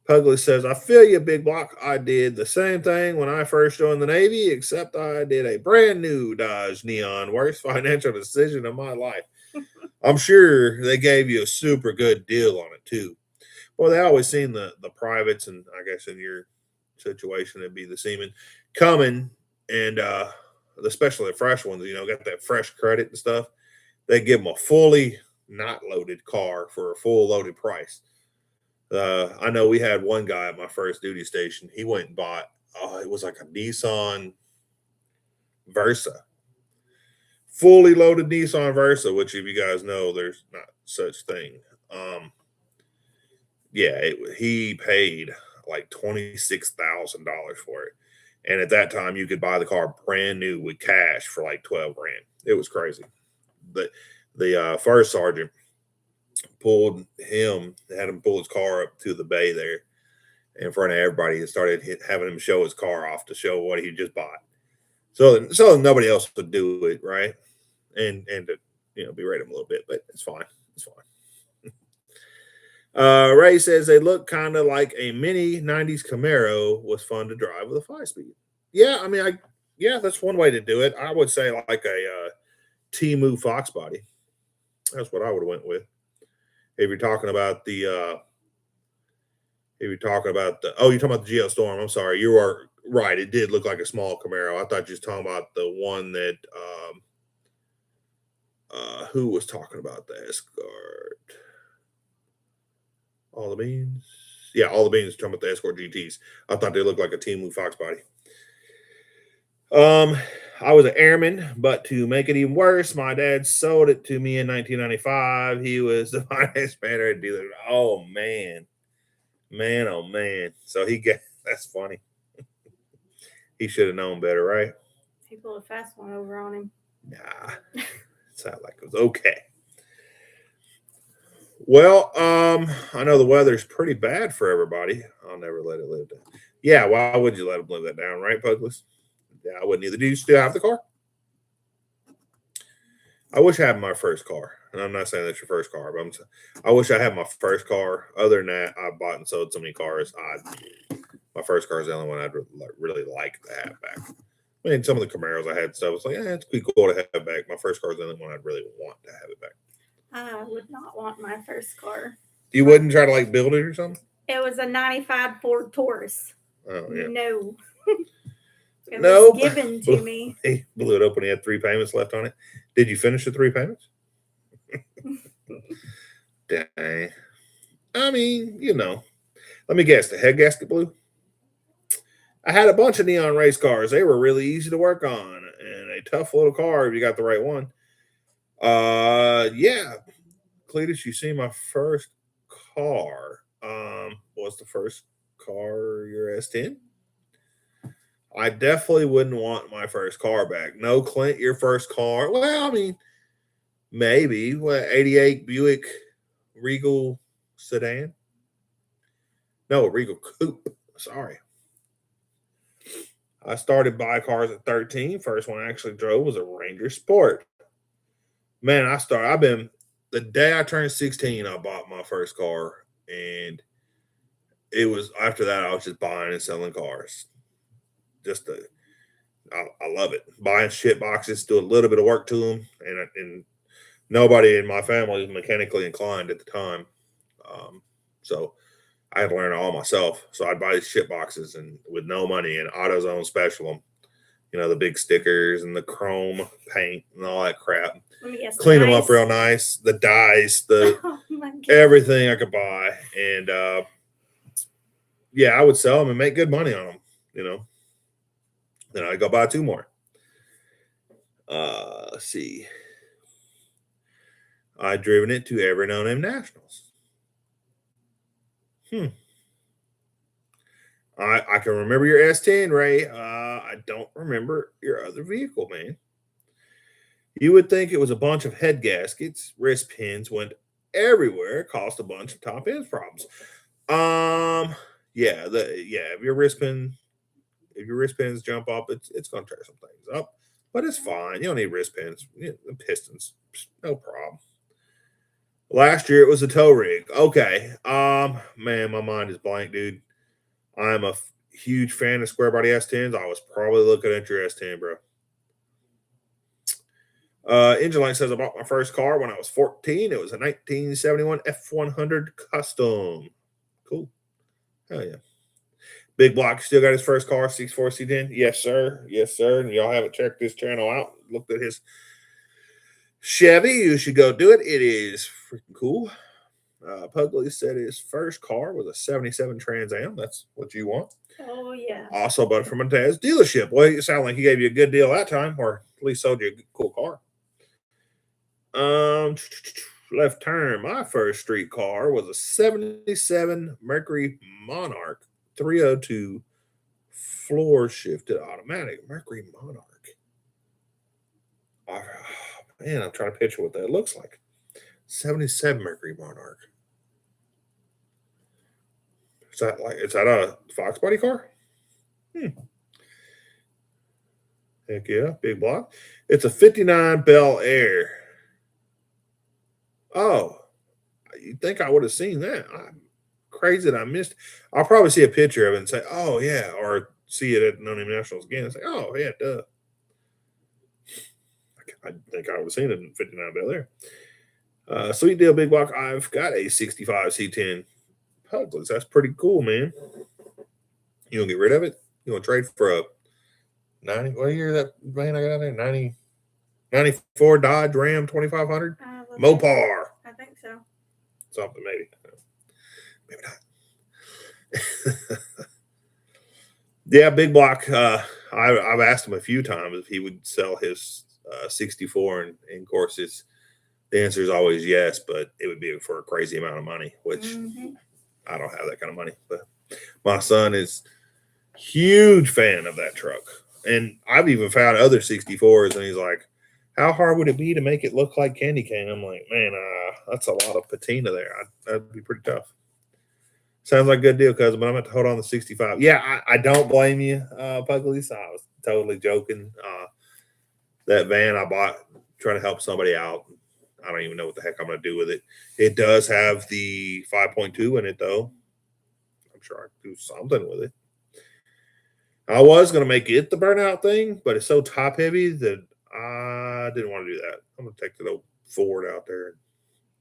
Pugly says, I feel you, Big Block. I did the same thing when I first joined the Navy, except I did a brand new Dodge Neon. Worst financial decision of my life. I'm sure they gave you a super good deal on it, too. Well, they always seen the privates, and I guess in your situation, it'd be the seamen coming, and especially the fresh ones, got that fresh credit and stuff. They give them a fully not loaded car for a full loaded price. I know we had one guy at my first duty station. He went and bought, it was like a Nissan Versa, fully loaded Nissan Versa, which if you guys know, there's not such thing. He paid like $26,000 for it. And at that time, you could buy the car brand new with cash for like 12 grand. It was crazy. The first sergeant had him pull his car up to the bay there in front of everybody and started having him show his car off to show what he just bought. So nobody else would do it, right? And to berate him a little bit, but it's fine. It's fine. Ray says they look kind of like a mini 90s Camaro. Was fun to drive with a 5-speed. Yeah, I mean, that's one way to do it. I would say like a Temu Fox body. That's what I would have went with. If you're talking about you're talking about the Geo Storm. I'm sorry, you are right. It did look like a small Camaro. I thought you was talking about the one that Who was talking about the Escort? All the Beans? Yeah, All the Beans talking about the Escort GTs. I thought they looked like a Temu Fox body. I was an airman, but to make it even worse, my dad sold it to me in 1995. He was the finance manager at dealer. Oh man, oh man. So he got that's funny. He should have known better, right? He pulled a fast one over on him. Nah, it sounded like it was okay. Well, I know the weather's pretty bad for everybody. I'll never let it live down. Yeah, why would you let them live that down, right, Puglis? Yeah, I wouldn't either. Do you still have the car? I wish I had my first car. And I'm not saying that's your first car, but I wish I had my first car. Other than that, I bought and sold so many cars. My first car is the only one I'd really like to have back. I mean, some of the Camaros I had and stuff, it's like, it's pretty cool to have back. My first car is the only one I'd really want to have it back. I would not want my first car. You wouldn't try to like build it or something? It was a 95 Ford Taurus. Oh, yeah. No. It Nope. was given to me. He blew it open. He had 3 payments left on it. Did you finish the 3 payments? Dang. I mean, let me guess. The head gasket blew? I had a bunch of neon race cars. They were really easy to work on and a tough little car if you got the right one. Yeah. Cletus, you see my first car. Was the first car your S10? I definitely wouldn't want my first car back. No, Clint, your first car. Well, I mean, maybe. 88 Buick Regal sedan? No, Regal Coupe. Sorry. I started buying cars at 13. First one I actually drove was a Ranger Sport. Man, the day I turned 16, I bought my first car. And it was, after that, I was just buying and selling cars. I love it. Buying shit boxes, do a little bit of work to them. And nobody in my family was mechanically inclined at the time. So I had to learn it all myself. So I'd buy these shit boxes and with no money and AutoZone special them. The big stickers and the chrome paint and all that crap. Clean them up real nice. The dies, everything I could buy. And I would sell them and make good money on them, Then I'd go buy 2 more. Let's see. I'd driven it to every no-name nationals. I can remember your S10, Ray. I don't remember your other vehicle, man. You would think it was a bunch of head gaskets, wrist pins went everywhere, caused a bunch of top end problems. If your wrist pins jump up, it's gonna tear some things up, but it's fine. You don't need wrist pins. The pistons, no problem. Last year it was a tow rig. Okay. Man, my mind is blank, dude. I'm a huge fan of square body S10s. I was probably looking at your S10, bro. Engine Light says I bought my first car when I was 14. It was a 1971 F100 Custom. Cool. Hell yeah. Big Block still got his first car, 64 C10. Yes, sir. Yes, sir. And y'all haven't checked this channel out, looked at his Chevy, you should go do it. It is freaking cool. Pugly said his first car was a 77 Trans Am. That's what you want. Oh, yeah. Also bought it from a dad's dealership. Well, it sounded like he gave you a good deal that time, or at least sold you a cool car. Left turn. My first street car was a 77 Mercury Monarch 302 floor shifted automatic. Mercury Monarch. Oh, man, I'm trying to picture what that looks like. 77 Mercury Monarch. Is that a Fox body car? Heck yeah, big block. It's a 59 Bel Air. Oh, you'd think I would have seen that. I'm crazy that I missed. I'll probably see a picture of it and say, oh, yeah, or see it at No Name Nationals again and say, oh, yeah, duh. I think I would have seen it in 59 Bel Air. Sweet deal, big block. I've got a 65 C10 Puglets. That's pretty cool, man. You gonna get rid of it? You gonna trade for a 90? What year is that van I got out there? 90. 94 Dodge Ram 2500 Mopar. I think so. Something maybe not. Yeah, Big Block. I've asked him a few times if he would sell his 64, and of course, the answer is always yes, but it would be for a crazy amount of money, which I don't have that kind of money. But my son is huge fan of that truck, and I've even found other 64s, and he's like, "How hard would it be to make it look like candy cane?" I'm like, "Man, that's a lot of patina there. That'd be pretty tough." Sounds like a good deal, cousin, but I'm going to hold on to 65. Yeah, I don't blame you, Pugley. I was totally joking. That van I bought trying to help somebody out. I don't even know what the heck I'm going to do with it. It does have the 5.2 in it, though. I'm sure I can do something with it. I was going to make it the burnout thing, but it's so top heavy that I didn't want to do that. I'm going to take the old Ford out there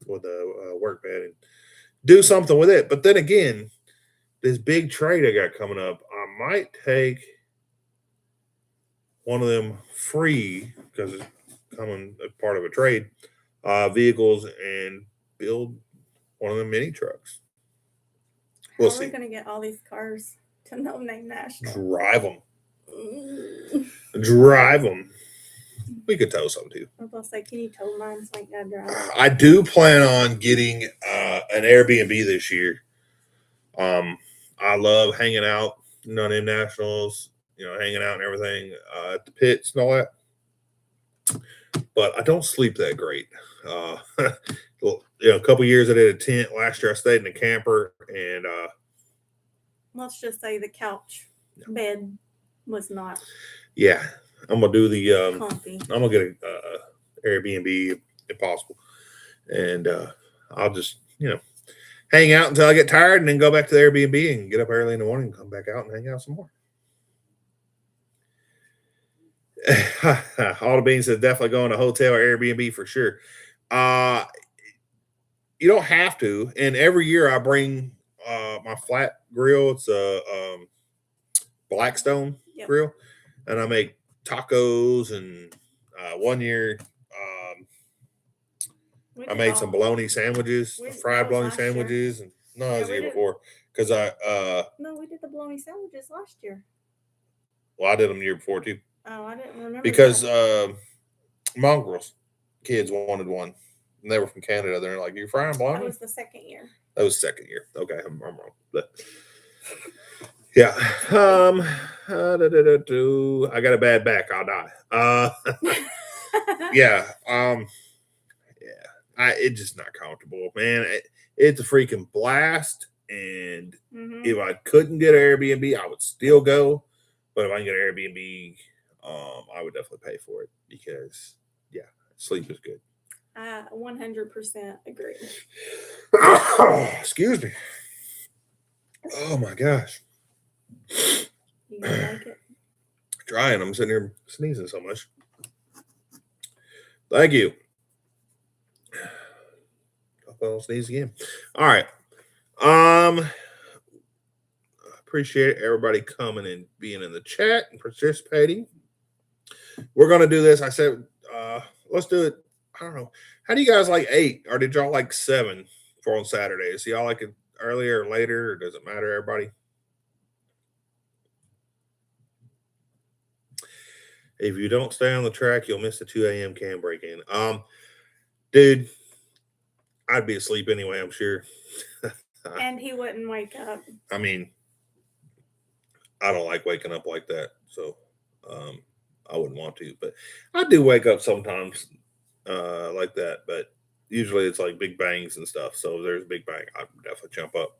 with a work bed and do something with it. But then again, this big trade I got coming up, I might take one of them free because it's coming as part of a trade vehicles and build one of the mini trucks. We'll How are see. we going to get all these cars to No Name National? Drive them. Drive them. We could tow some too. I was going to say, can you tow mine so I can drive? I do plan on getting an Airbnb this year. I love hanging out, No Name Nationals, hanging out and everything at the pits and all that. But I don't sleep that great. A couple years I did a tent. Last year I stayed in a camper, and let's just say the couch bed was not. Yeah, I'm gonna do the. Comfy. I'm gonna get a Airbnb if possible, and I'll just hang out until I get tired, and then go back to the Airbnb and get up early in the morning and come back out and hang out some more. All the Beans says definitely going to hotel or Airbnb for sure. You don't have to. And every year I bring my flat grill. It's a Blackstone grill, and I make tacos. And 1 year I made some bologna sandwiches, fried bologna sandwiches, and no, it was the year before because no, we did the bologna sandwiches last year. Well, I did them the year before too. Oh, I didn't remember. Because mongrels kids wanted one, and they were from Canada. They're like, "You frying bologna?" That was the second year. That was second year. Okay, I'm wrong. But yeah, I got a bad back. I'll die. Yeah, it's just not comfortable, man. It's a freaking blast. And if I couldn't get an Airbnb, I would still go. But if I can get an Airbnb, I would definitely pay for it because, sleep is good. I 100% agree. Excuse me. Oh my gosh. You like it? Trying. I'm sitting here sneezing so much. Thank you. I'll sneeze again. All right. Appreciate everybody coming and being in the chat and participating. We're gonna do this. I said, let's do it. I don't know. How do you guys like 8, or did y'all like 7 for on Saturdays? Do y'all like it earlier or later, or does it matter, everybody? If you don't stay on the track, you'll miss the 2 a.m. can break in. Dude, I'd be asleep anyway, I'm sure. And he wouldn't wake up. I mean, I don't like waking up like that, so I wouldn't want to. But I do wake up sometimes like that, but usually it's like big bangs and stuff. So if there's a big bang, I'd definitely jump up.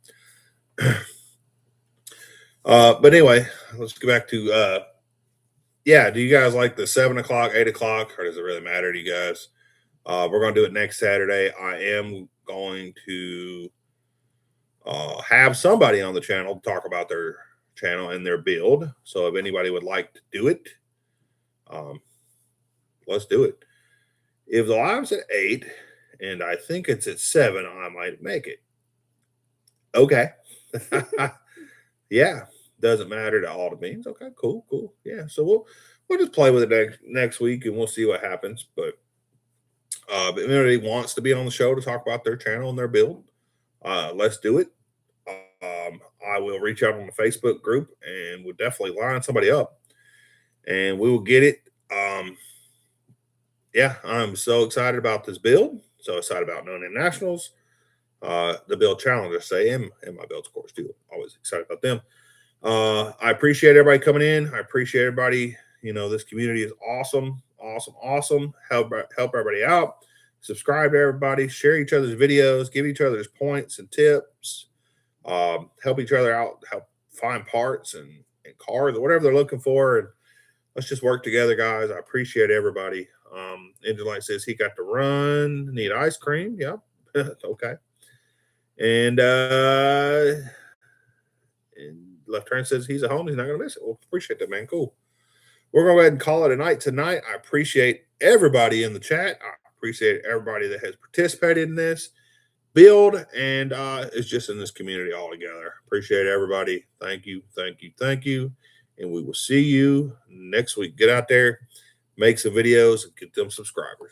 But anyway, let's go back to do you guys like the 7 o'clock, 8 o'clock, or does it really matter to you guys? We're going to do it next Saturday. I am going to have somebody on the channel talk about their channel and their build. So if anybody would like to do it, let's do it. If the live's at 8 and I think it's at 7, I might make it. Okay. Yeah. Doesn't matter to all the beans. Okay, cool. Yeah. So we'll just play with it next week and we'll see what happens. But if anybody wants to be on the show to talk about their channel and their build, let's do it. I will reach out on the Facebook group and we'll definitely line somebody up and we will get it. Yeah, I'm so excited about this build. So excited about No Name Nationals, the build challenger, say, and my builds, of course, too. Always excited about them. I appreciate everybody coming in. I appreciate everybody. You know, this community is awesome, awesome, awesome. Help everybody out. Subscribe to everybody. Share each other's videos. Give each other's points and tips. Help each other out. Help find parts and cars or whatever they're looking for. And let's just work together, guys. I appreciate everybody. Engine Light says he got to run. Need ice cream. Yep. Okay. And Left Turn says he's at home. He's not going to miss it. Well, appreciate that, man. Cool. We're going to go ahead and call it a night tonight. I appreciate everybody in the chat. I appreciate everybody that has participated in this build and is just in this community all together. Appreciate everybody. Thank you. Thank you. Thank you. And we will see you next week. Get out there, make some videos, and get them subscribers.